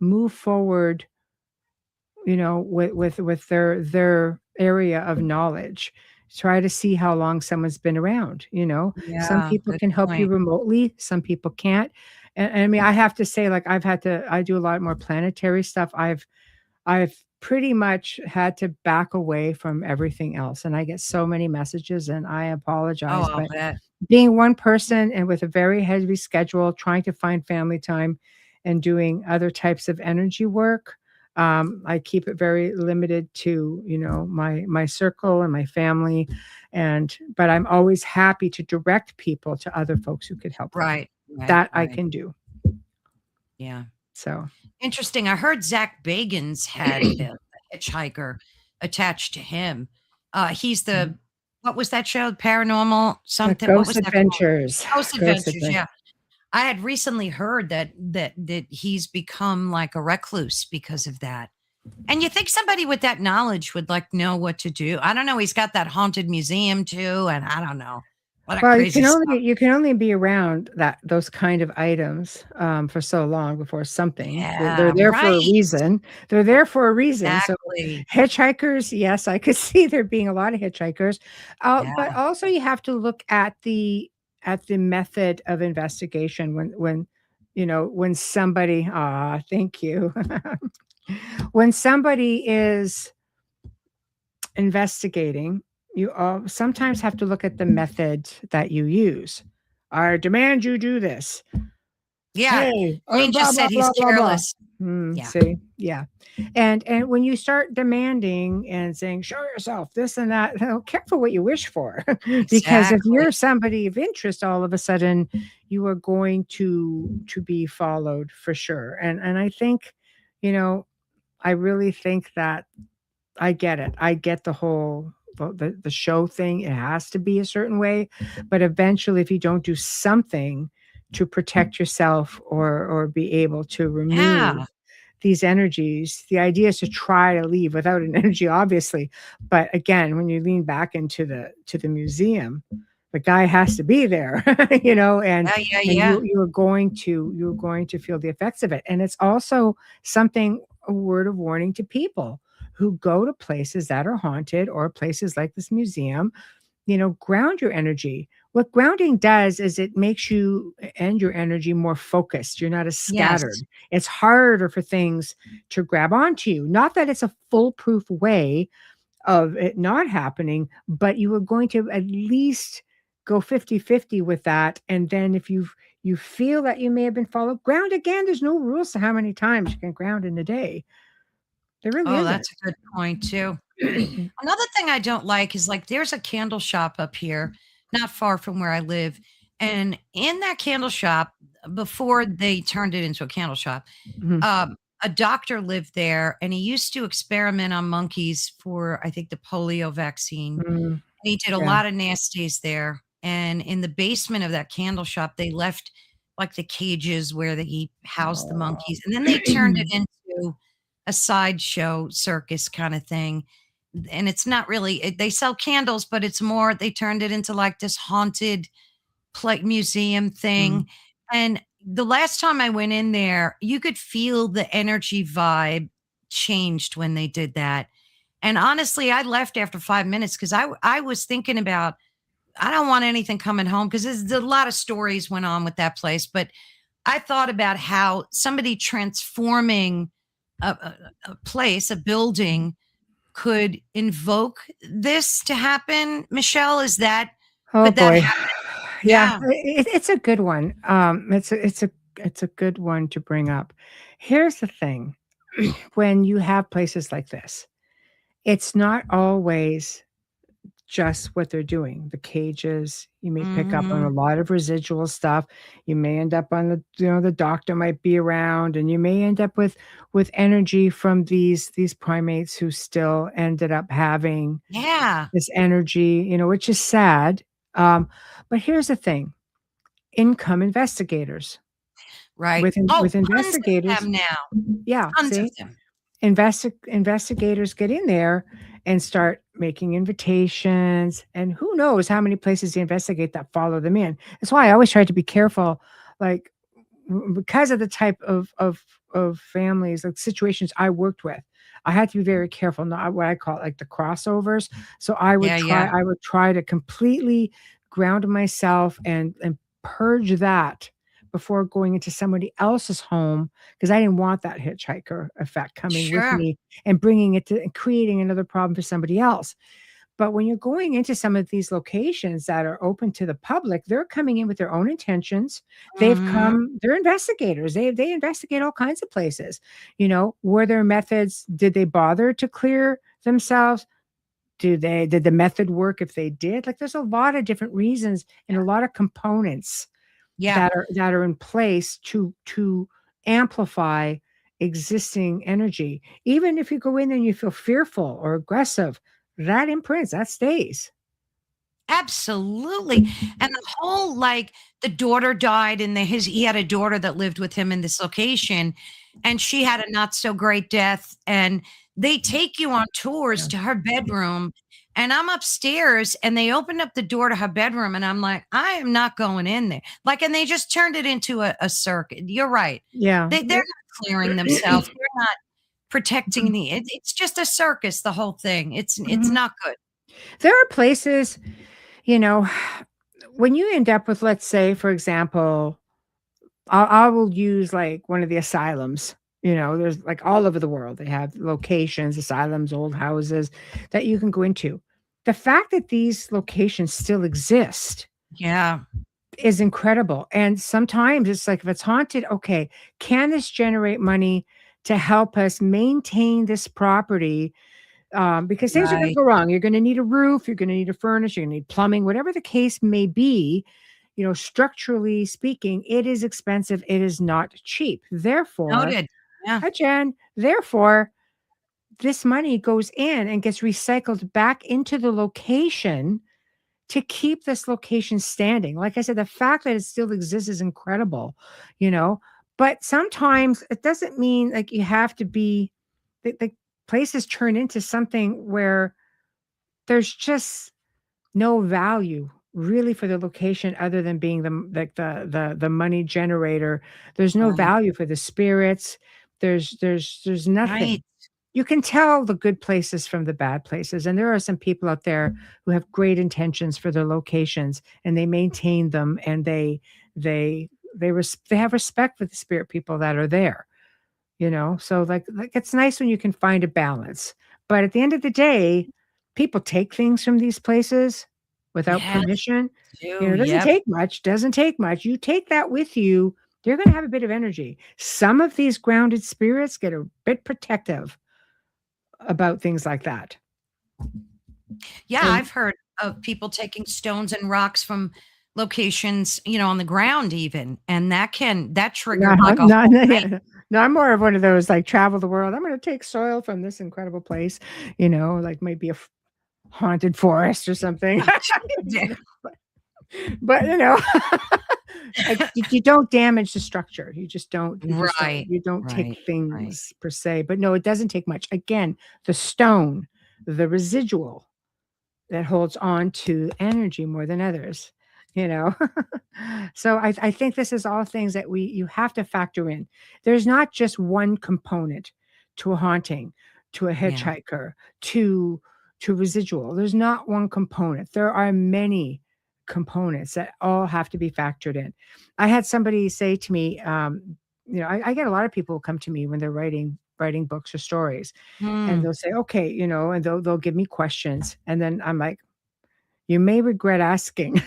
move forward, with their area of knowledge. Try to see how long someone's been around. Some Yeah. people Good can help you point. remotely, some people can't. And I mean, I have to say, like, I do a lot more planetary stuff. I've pretty much had to back away from everything else, and I get so many messages, and I Oh, apologize, I'll but bet. being one person and with a very heavy schedule, trying to find family time and doing other types of energy work, I keep it very limited to, my circle and my family, but I'm always happy to direct people to other folks who could help them. Right. Right. That I Right. can do. Yeah. So, Interesting. I heard Zach Bagans had a hitchhiker attached to him. He's mhm. what was that show? Paranormal something. What Ghost was that called? Adventures. Ghost Ghost Adventures. Adventures. Yeah. I had recently heard that he's become like a recluse because of that. And you think somebody with that knowledge would like know what to do. I don't know. He's got that haunted museum too, and I don't know. lot of Well, crazy stuff. you can only be around those kind of items, for so long before something they're Yeah, there for a right. reason. They're there for a reason. So Exactly. hitchhikers, yes, I could see there being a lot of hitchhikers. But Yeah. also you have to look at the method of investigation when when somebody thank you. When somebody is investigating, you sometimes have to look at the method that you use. I demand you do this. Yeah. Hey, Wayne blah just blah said he's blah blah blah. careless. Yeah. See, yeah, and when you start demanding and saying, "Show yourself," this and that, careful what you wish for, because if Exactly. you're somebody of interest, all of a sudden, you are going to be followed for sure. And I think, you know, I really think that I get it. I get the whole the show thing. It has to be a certain way, but eventually, if you don't do something to protect yourself or be able to remove Yeah. these energies, the idea is to try to leave without an energy, obviously. But again, when you lean back into the museum, the guy has to be there, Yeah, yeah, and yeah. you're going to feel the effects of it. And it's also something, a word of warning to people who go to places that are haunted or places like this museum. Ground your energy. What grounding does is it makes you and your energy more focused. You're not as Yes. scattered. It's harder for things to grab onto you. Not that it's a foolproof way of it not happening, but you are going to at least go 50-50 with that. And then if you feel that you may have been followed, ground again. There's no rules to how many times you can ground in a day. There really Oh, isn't. that's a good point too. Another thing I don't like is like there's a candle shop up here, not far from where I live. And in that candle shop, before they turned it into a candle shop, Mhm. a doctor lived there and he used to experiment on monkeys for, I think, the polio vaccine. Mm, And he did a yeah. lot of nasties there. And in the basement of that candle shop, they left like the cages where he housed the Oh. monkeys. And then they turned it into a sideshow circus kind of thing. And it's not really, they sell candles, but it's more, they turned it into like this haunted museum Mm. thing. And the last time I went in there, you could feel the energy vibe changed when they did that. And honestly, I left after 5 minutes because I was thinking about I don't want anything coming home because there's a lot of stories went on with that place. But I thought about how somebody transforming a place, a building, could invoke this to happen. Michelle, is that Oh could that boy. happen? Yeah, Yeah. it's a good one. It's a good one to bring up. Here's the thing. When you have places like this, it's not always just what they're doing. The cages, you may pick up on a Mhm. lot of residual stuff. You may end up on the doctor might be around, and you may end up with energy from these primates who still ended up having Yeah. this energy, which is sad. Um, but here's the thing: income investigators. Right. With Oh, tons of investigators, them now. yeah, Tons of see? them. Investigators get in there and start making invitations, and who knows how many places they investigate that follow them in. That's why I always try to be careful, like, because of the type of families, like, situations I worked with. I had to be very careful, not what I call, like, the crossovers. So Yeah, yeah. I would try to completely ground myself and purge that before going into somebody else's home, because I didn't want that hitchhiker effect coming with Sure. me and bringing it to and creating another problem for somebody else. But when you're going into some of these locations that are open to the public, they're coming in with their own intentions. Mhm. They're investigators. They investigate all kinds of places. Were their methods, did they bother to clear themselves? Did the method work if they did? Like, there's a lot of different reasons and a lot of components Yeah. that are in place to amplify existing energy. Even if you go in and you feel fearful or aggressive, that imprints, that stays. Absolutely. And the whole like the daughter died and he had a daughter that lived with him in this location and she had a not so great death and they take you on tours Yeah. to her bedroom And I'm upstairs and they opened up the door to her bedroom and I'm like, I am not going in there. Like, and they just turned it into a circuit. You're right. Yeah. They're not clearing themselves. They're not protecting it's just a circus, the whole thing. It's Mhm. not good. There are places, you know, when you end up with, let's say, for example, I will use like one of the asylums. There's like all over the world. They have locations, asylums, old houses that you can go into. The fact that these locations still exist Yeah. is incredible. And sometimes it's like, if it's haunted, okay, can this generate money to help us maintain this property? Because things are going to Right. go wrong. You're going to need a roof, you're going to need a furnace, you're going to need plumbing, whatever the case may be. Structurally speaking, it is expensive. It is not cheap. Therefore, Noted. Yeah. hi, Jen. Therefore, this money goes in and gets recycled back into the location to keep this location standing. Like I said, the fact that it still exists is incredible, you know. But sometimes it doesn't mean like you have to be the places turn into something where there's just no value really for the location other than being the money generator. There's no Right. value for the spirits. There's Right. nothing. You can tell the good places from the bad places, and there are some people out there who have great intentions for their locations, and they maintain them, and they have respect for the spirit people that are there. So like it's nice when you can find a balance. But at the end of the day, people take things from these places without Yes. permission. Do. It doesn't Yep. take much, doesn't take much. You take that with you, you're going to have a bit of energy. Some of these grounded spirits get a bit protective about things like that. Yeah, And I've heard of people taking stones and rocks from locations, on the ground even, and that triggered like a not, whole night. yeah. No, I'm more of one of those like travel the world. I'm going to take soil from this incredible place, like maybe a haunted forest or something. But like you don't damage the structure. Right. You don't take Right. Right. things per se. But no, it doesn't take much. Again, the stone, the residual that holds on to energy more than others, you know. So I think this is all things that you have to factor in. There's not just one component to a haunting, to a Yeah. hitchhiker, to residual. There's not one component. There are many components that all have to be factored in. I had somebody say to me, I get a lot of people who come to me when they're writing books or stories, and Mm. they'll say, okay, and they'll give me questions. And then I'm like, you may regret asking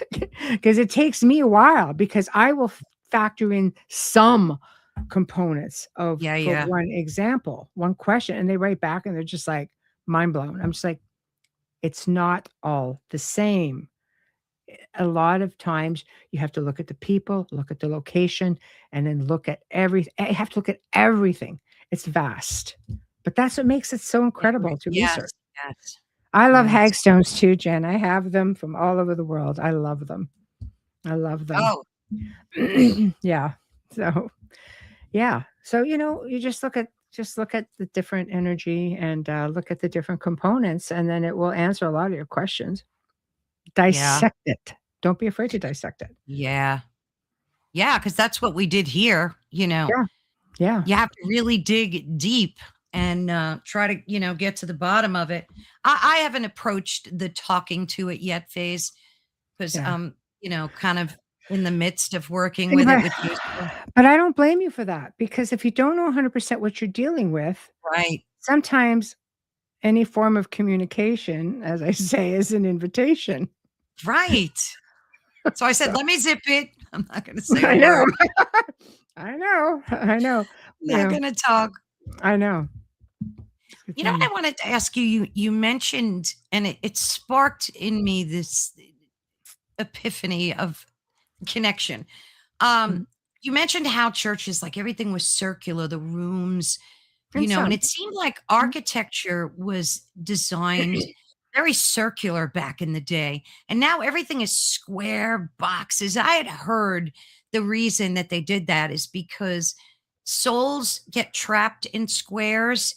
because it takes me a while because I will factor in some components of, Yeah, for yeah. one example, one question, and they write back and they're just like mind blown. I'm just like, it's not all the same. A lot of times you have to look at the people, look at the location, and then look at everything. You have to look at everything. It's vast, but that's what makes it so incredible to Yes. research. Yes. I love Yes. hagstones too, Jen. I have them from all over the world. I love them. I love them. Oh, Yeah. So, yeah. So, you just look at the different energy and look at the different components, and then it will answer a lot of your questions. yeah. Dissect it. Don't be afraid to dissect it. Yeah. Yeah, because that's what we did here. Yeah. Yeah. You have to really dig deep and try to, get to the bottom of it. I haven't approached the talking to it yet phase because, Yeah. kind of in the midst of working Yeah, with it with you. but I don't blame you for that because if you don't know 100% what you're dealing with, Right. sometimes any form of communication, as I say, is an invitation. Right. So I said, So let me zip it. I'm not going to say a I know. word. I know. I know. You Not know, going to talk. I know. It's the You know what I thing. wanted to ask you? You mentioned, and it sparked in me this epiphany of connection. Um, Mhm. you mentioned how churches, like everything was circular, the rooms, And and some. it seemed like Mhm. architecture was designed very circular back in the day. And now everything is square boxes. I had heard the reason that they did that is because souls get trapped in squares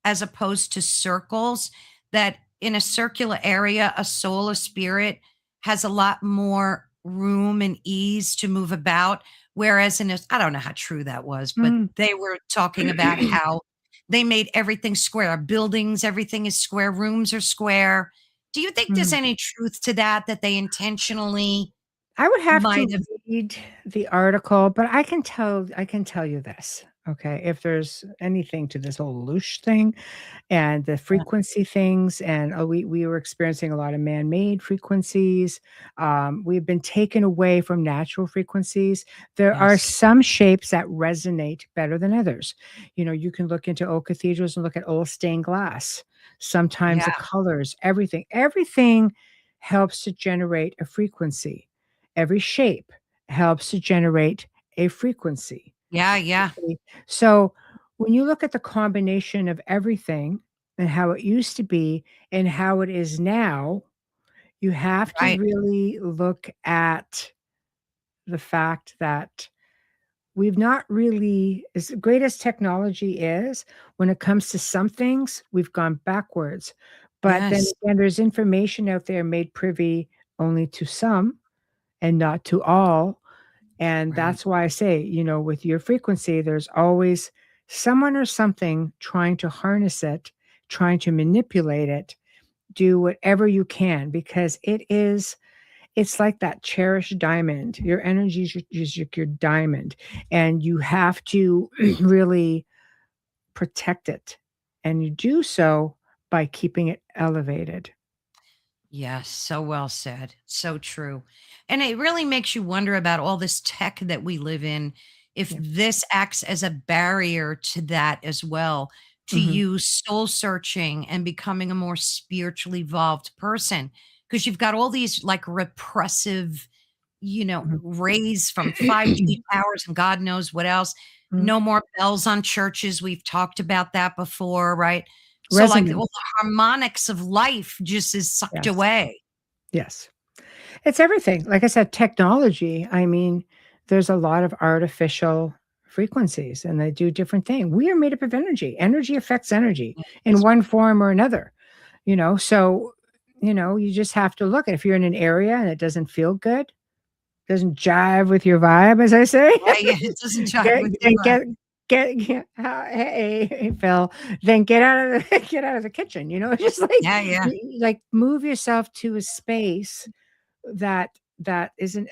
as opposed to circles, that in a circular area, a soul, a spirit has a lot more room and ease to move about. Whereas in a, I don't know how true that was, but Mm. they were talking about how they made everything square. Buildings, everything is square. Rooms are square. Do you think there's Mm. any truth to that? That they intentionally I would have might to have? read the article, but I can tell you this, okay? If there's anything to this whole loosh thing and the Yeah. frequency things, and we were experiencing a lot of man-made frequencies. We've been taken away from natural frequencies. There are Yes. some shapes that resonate better than others. You can look into old cathedrals and look at old stained glass. Sometimes Yeah. the colors, everything helps to generate a frequency. Every shape helps to generate a frequency. Yeah. Yeah. Okay. So when you look at the combination of everything and how it used to be and how it is now, you have to Right. really look at the fact that we've not really, as great as technology is, when it comes to some things, we've gone backwards. But then Yes. again, there's information out there made privy only to some and not to all. And Right. that's why I say, with your frequency, there's always someone or something trying to harness it, trying to manipulate it. Do whatever you can because it's like that cherished diamond. Your energy is your diamond, and you have to really protect it. And you do so by keeping it elevated. Yes, so well said. So true. And it really makes you wonder about all this tech that we live in, if Yeah. this acts as a barrier to that as well, to Hmm. you soul searching and becoming a more spiritually evolved person. Because you've got all these like repressive, rays from 5G towers and God knows what else. Hmm. No more bells on churches. We've talked about that before, right? So, like, all Resonance. the harmonics of life just is sucked Yes. away. Yes. It's everything. Like I said, technology, I mean, there's a lot of artificial frequencies and they do different things. We are made up of energy. Energy affects energy in Yes. one form or another, so, you just have to look. If you're in an area and it doesn't feel good, doesn't jive with your vibe, as I say, Right, yeah, it doesn't jive get, with your then vibe. hey, Phil, then get out of the, get out of the kitchen, just like, Yeah, yeah, like move yourself to a space that doesn't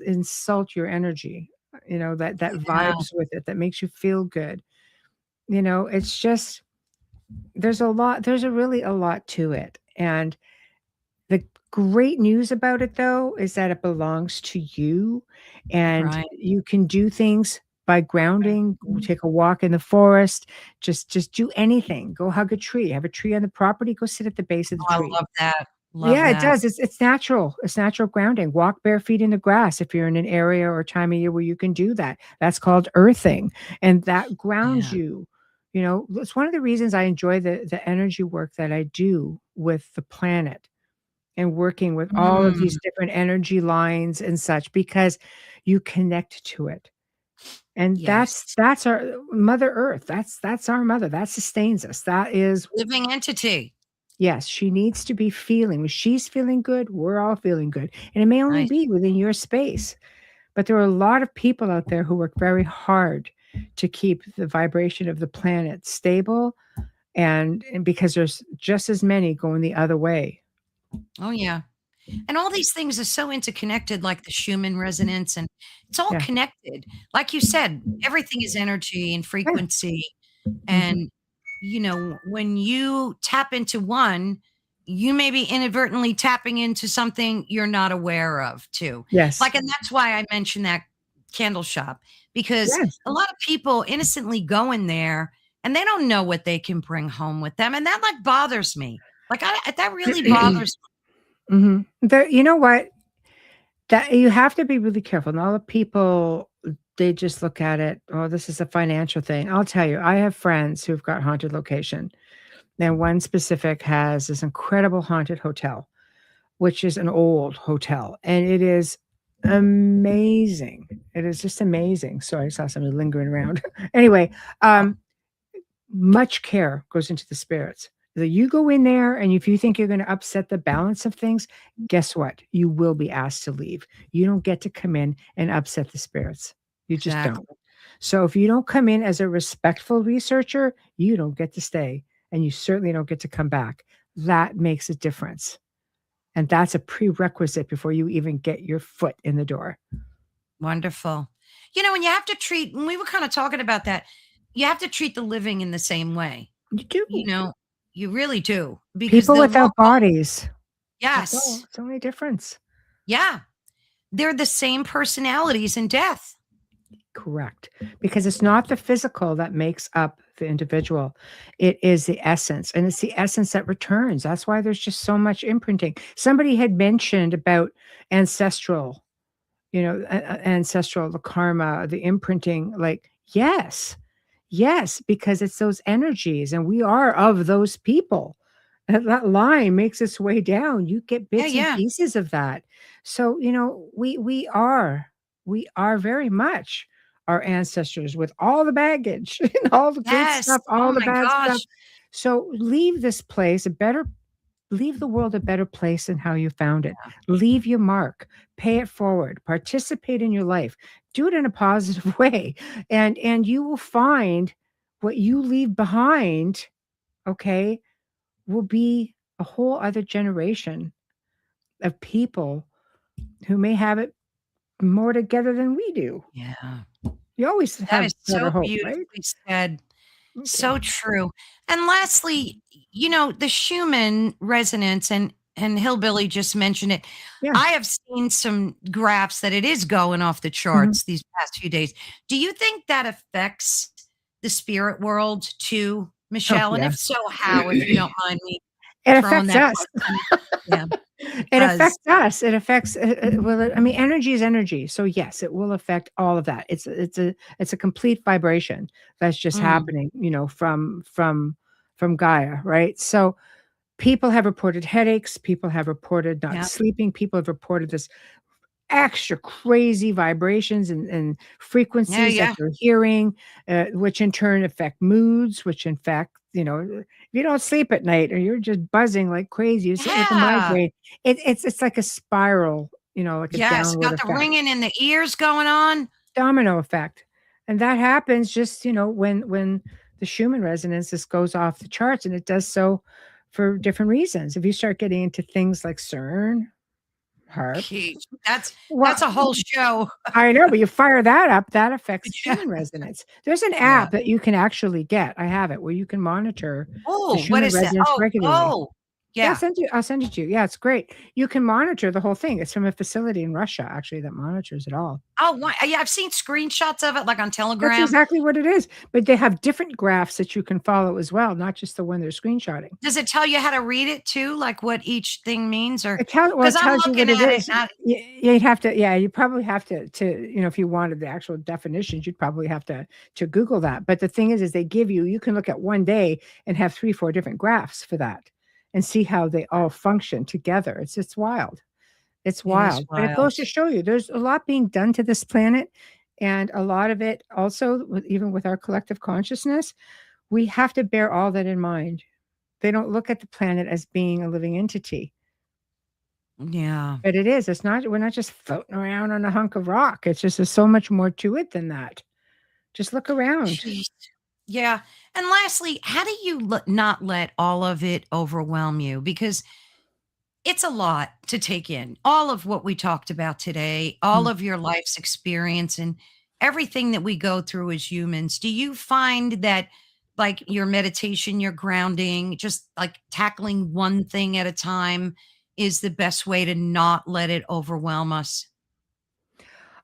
insult your energy, that yeah, vibes with it, that makes you feel good. It's just there's really a lot to it. And the great news about it though is that it belongs to you and right. you can do things by grounding, go take a walk in the forest, just do anything. Go hug a tree, have a tree on the property, go sit at the base of the Oh, I tree. love that, love Yeah, it that. does. It's natural. It's natural grounding. Walk bare feet in the grass if you're in an area or time of year where you can do that. That's called earthing, and that grounds Yeah, you. It's one of the reasons I enjoy the energy work that I do with the planet and working with all of mm, these different energy lines and such because you connect to it. And that's yes. that's our Mother Earth. That's our mother. That sustains us. That is. Living entity. Yes, she needs to be feeling. When she's feeling good, we're all feeling good. And it may only Nice. be within your space, but there are a lot of people out there who work very hard to keep the vibration of the planet stable and because there's just as many going the other way. Oh, yeah. And all these things are so interconnected, like the Schumann resonance, and it's all Yeah. connected. Like you said, everything is energy and Yeah. frequency. Mhm. And, when you tap into one, you may be inadvertently tapping into something you're not aware of, too. Yes. Like, and that's why I mentioned that candle shop, because Yes. a lot of people innocently go in there and they don't know what they can bring home with them. And that like bothers me. Like, that really bothers Mhm. You know what? That you have to be really careful. And all the people, they just look at it, oh, this is a financial thing. I'll tell you, I have friends who've got haunted location. And one specific has this incredible haunted hotel, which is an old hotel. And it is amazing. It is just amazing. Sorry, I saw somebody lingering around. Anyway, me. much care goes into the spirits. So you go in there, and if you think you're going to upset the balance of things, guess what? You will be asked to leave. You don't get to come in and upset the spirits. You just Exactly. don't. So if you don't come in as a respectful researcher, you don't get to stay, and you certainly don't get to come back. That makes a difference. And that's a prerequisite before you even get your foot in the door. Wonderful. And you have to treat, and we were kind of talking about that, you have to treat the living in the same way. You do. You know, you really do. Because People the without local, bodies. That's all. yes. It's the only difference. Yeah. They're the same personalities in death. Correct. Because it's not the physical that makes up the individual. It is the essence. And it's the essence that returns. That's why there's just so much imprinting. Somebody had mentioned about ancestral, ancestral, the karma, the imprinting. Like, yes, yes, because it's those energies, and we are of those people. And that line makes its way down. You get Yeah, bits and yeah. pieces of that. So, we are very much our ancestors with all the baggage and all the good Yes. stuff, all Oh the my bad stuff. gosh. So leave the world a better place than how you found it. Leave your mark, pay it forward, participate in your life, do it in a positive way. And you will find what you leave behind, okay, will be a whole other generation of people who may have it more together than we do. Yeah. You always That have is better so hope, right? beautifully said. Okay. So true. And lastly, the Schumann resonance, and Hillbilly just mentioned it. Yeah. I have seen some graphs that it is going off the Mhm. charts these past few days. Do you think that affects the spirit world too, Oh, Michelle? And yeah. if so, how, if you don't mind me It throwing affects that us. question? Yeah, it It does. affects us. It affects, I mean, energy is energy. So yes, it will affect all of that. It's a complete vibration that's just Mm, happening, from Gaia, right? So people have reported headaches, people have reported not yeah. sleeping, people have reported this extra crazy vibrations and Yeah, frequencies that yeah. you're hearing, which in turn affect moods, which in fact, if you don't sleep at night or you're just buzzing like crazy, you're sitting with a Yeah. migraine, it's like a spiral, like a Yes. downward Got the effect, ringing in the ears going on. domino effect. And that happens just, when the Schumann resonance just goes off the charts, and it does so for different reasons. If you start getting into things like CERN, HARP, Sheesh. That's well, a whole show. I know, but you fire that up, that affects the Yeah. Schumann resonance. There's an Yeah. app that you can actually get. I have it where you can monitor the Oh, what Schumann is that? resonance Oh, regularly. oh, Yeah, yeah. I'll send it to you. Yeah, it's great. You can monitor the whole thing. It's from a facility in Russia, actually, that monitors it all. Oh, why yeah, I've seen screenshots of it, like, on That's Telegram. exactly what it is. But they have different graphs that you can follow as well, not just the one they're screenshotting. Does it tell you how to read it too, like, what each thing means? Or Well, because it 'cause I'm tells you what looking it at it, is. and I You'd have to, yeah, you probably have to, if you wanted the actual definitions, you'd probably have to Google that. But the thing is they give you can look at one day and have 3, 4 different graphs for that and see how they all function together. It's wild. It's it is wild. But it wild. goes to show you there's a lot being done to this planet. And a lot of it also, even with our collective consciousness, we have to bear all that in mind. They don't look at the planet as being a living entity. Yeah. But it is. It's not, we're not just floating around on a hunk of rock. It's just there's so much more to it than that. Just look around. Jeez. Yeah, and lastly, how do you not let all of it overwhelm you? Because it's a lot to take in. All of what we talked about today, all Mm. of your life's experience and everything that we go through as humans. Do you find that like your meditation, your grounding, just like tackling one thing at a time is the best way to not let it overwhelm us?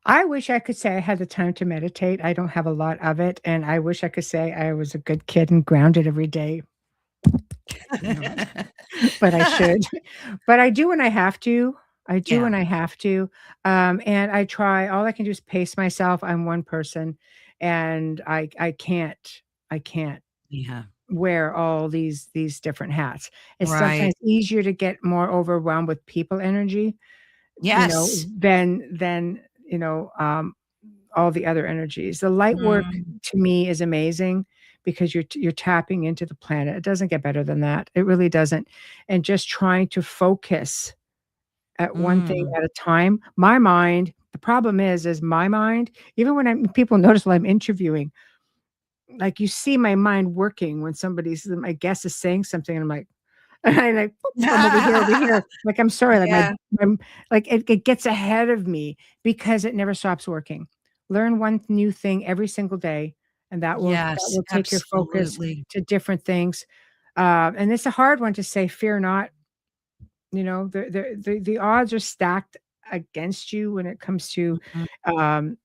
I wish I could say I had the time to meditate. I don't have a lot of it. And I wish I could say I was a good kid and grounded every day. I'm not, but I should. But I do when I have to. I do Yeah. when I have to. And I try. All I can do is pace myself. I'm one person, and I can't Yeah. wear all these different hats. It's Right. sometimes easier to get more overwhelmed with people energy, Yes. than all the other energies. The light work Mm. to me is amazing because you're tapping into the planet. It doesn't get better than that. It really doesn't. And just trying to focus at one thing Mm. at a time. My mind, the problem is my mind, even when people notice while I'm interviewing, like you see my mind working when my guest is saying something, and I'm like, and I like from over here. Like, I'm sorry, like Yeah. like it gets ahead of me because it never stops working. Learn one new thing every single day, and that Yes, will take your focus absolutely. to different things. And it's a hard one to say, fear not. The odds are stacked against you when it comes to Mhm. um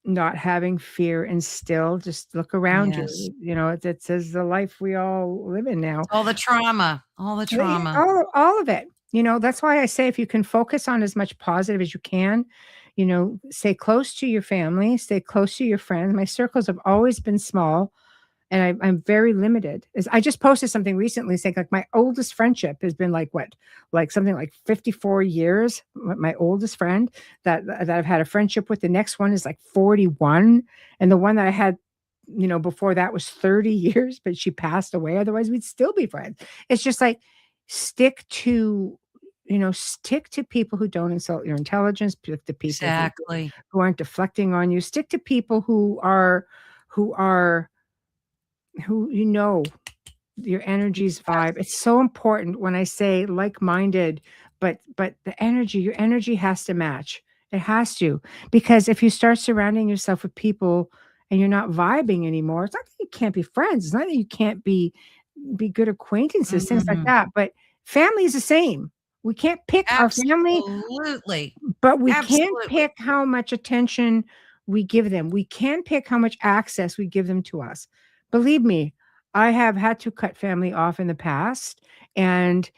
not having fear instilled. Just look around Yes. you. It says the life we all live in now. All the trauma, all the Yeah, trauma. all of it. That's why I say if you can focus on as much positive as you can, stay close to your family, stay close to your friends. My circles have always been small, and I'm very limited. I just posted something recently saying like my oldest friendship has been like what, like something like 54 years. My oldest friend that I've had a friendship with. The next one is like 41, and the one that I had, before that was 30 years, but she passed away. Otherwise, we'd still be friends. It's just like stick to. Stick to people who don't insult your intelligence. Stick to people Exactly. who aren't deflecting on you. Stick to people who are who your energies vibe. It's so important when I say like-minded, but your energy has to match. It has to, because if you start surrounding yourself with people and you're not vibing anymore, it's not that you can't be friends. It's not that you can't be good acquaintances, things like Mhm. that. But family is the same. We can't pick our family, Absolutely. but we can Absolutely. pick how much attention we give them. We can pick how much access we give them to us. Believe me, I have had to cut family off in the past, and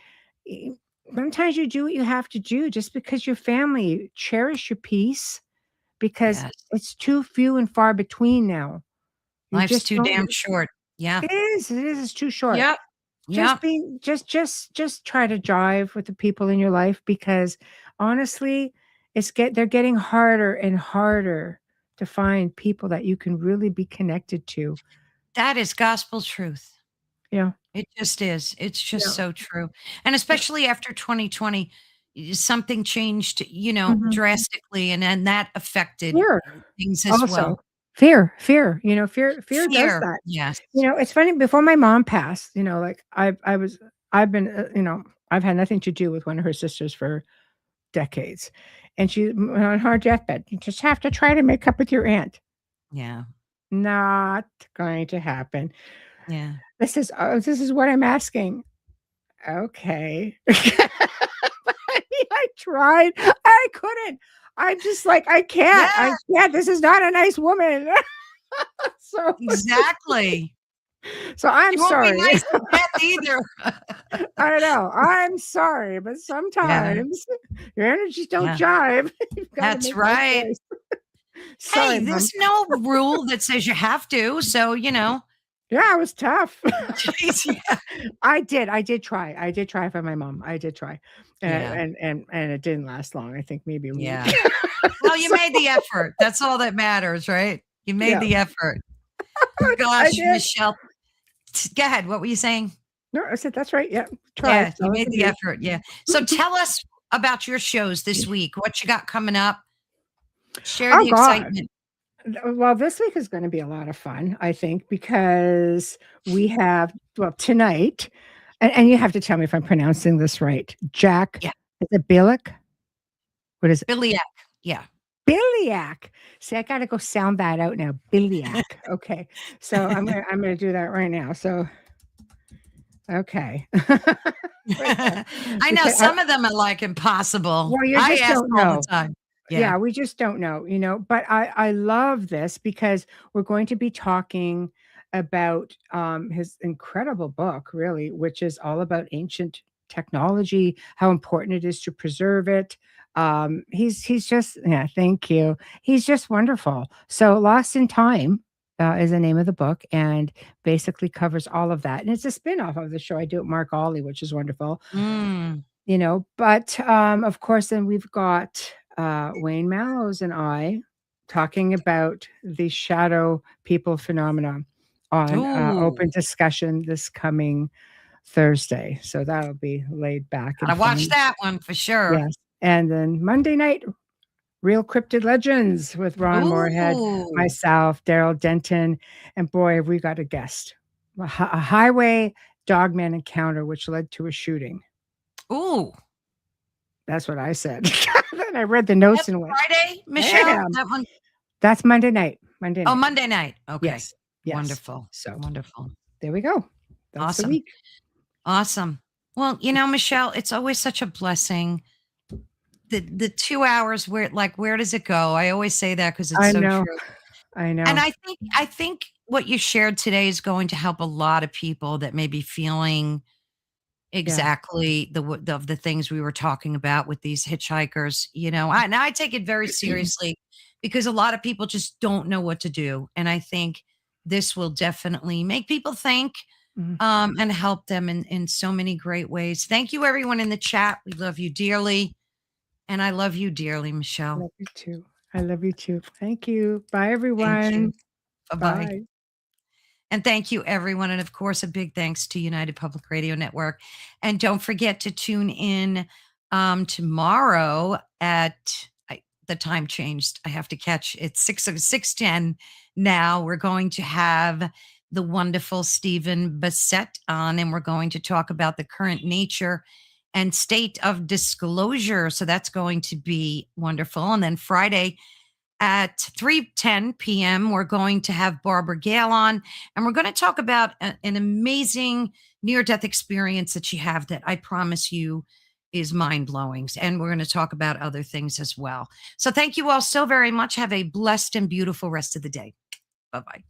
e sometimes you do what you have to do just because your family. Cherish your peace because Yes. it's too few and far between now. You Life's just too don't. damn short. Yeah. It's too short. Yep. Just Yep. be just try to jive with the people in your life, because honestly, they're getting harder and harder to find people that you can really be connected to. That is gospel truth. Yeah, It just is. It's just yeah, so true. And yeah. especially after 2020, something changed, Mhm. drastically, and then that affected Fear things as also. well. Fear does Fear. that. Yes. It's funny, before my mom passed, like I've been, I've had nothing to do with one of her sisters for decades. And she on her deathbed, "You just have to try to make up with your aunt." Yeah. Not going to happen. Yeah. This is what I'm asking. Okay. I tried. I couldn't. I'm just like, I can't. Yeah, This is not a nice woman. So exactly. I'm She won't be sorry. nice to death either. I know. I'm sorry, but Yeah. sometimes your energies don't Yeah. jive. You've got to That's make that right. choice. Sorry, Hey, mom. there's no rule that says you have to, so, Yeah, it was tough. Jeez, yeah. I did try. I did try for my mom. I did try. Yeah. And it didn't last long. I think maybe a week. Yeah. Well, you So, made the effort. That's all that matters, right? You made yeah, the effort. I Gosh, did. Michelle, go ahead. What were you saying? No, I said, "That's right. Yeah, tried. Yeah, That's you all I made can the do." effort. Yeah. So tell us about your shows this week. What you got coming up? Share Oh the god. excitement. Well, this week is gonna be a lot of fun, I think, because we have, well, tonight, and you have to tell me if I'm pronouncing this right. Jack, Yeah. is it Billick? What is it? Biliac. Yeah. Biliac. See, I gotta go sound that out now. Biliac. Okay. So I'm gonna do that right now. So, okay. Right there. I know Because some of them are like impossible. well, you I just ask don't all the know. time. Yeah. Yeah, we just don't know, but I love this because we're going to be talking about, his incredible book, really, which is all about ancient technology, how important it is to preserve it. He's just, yeah, thank you. He's just wonderful. So, Lost in Time, is the name of the book, and basically covers all of that, and it's a spin-off of the show I do at Mark Ollie, which is wonderful. Mm. But, of course, then we've got, Wayne Mallows and I talking about the shadow people phenomena, on Ooh, open discussion this coming Thursday. So that'll be laid back and gotta watch fun. that one for sure. Yes. And then Monday night, Real Cryptid Legends with Ron Moorhead, Ooh, myself, Daryl Denton, and boy, have we got a guest. A highway dogman encounter, which led to a shooting. ooh. That's what I said. Then I read the notes That's and went, Friday, Michelle? "Damn." That one? That's Monday night. Monday Oh, night. Monday night. Okay. Yes. Yes. Wonderful. So Wonderful. there we go. That's the Awesome. week. Awesome. Well, Michelle, it's always such a blessing. The 2 hours where does it go? I always say that because it's I so know. true. I And know. I think what you shared today is going to help a lot of people that may be feeling Yeah. exactly of the things we were talking about with these hitchhikers. And I take it very seriously because a lot of people just don't know what to do. And I think this will definitely make people think Mhm. and help them in so many great ways. Thank you, everyone in the chat. We love you dearly. And I love you dearly, Michelle. Love you too. I love you too. Thank you. Bye, Thank you. everyone. Bye bye. Bye. And thank you, everyone. And of course, a big thanks to United Public Radio Network. And don't forget to tune in tomorrow at the time changed. I have to catch it's 6:10 now. We're going to have the wonderful Stephen Bassett on, and we're going to talk about the current nature and state of disclosure. So that's going to be wonderful. And then Friday, at 3:10 p.m., we're going to have Barbara Gale on, and we're going to talk about an amazing near-death experience that she had that I promise you is mind-blowing. And we're going to talk about other things as well. So thank you all so very much. Have a blessed and beautiful rest of the day. Bye-bye.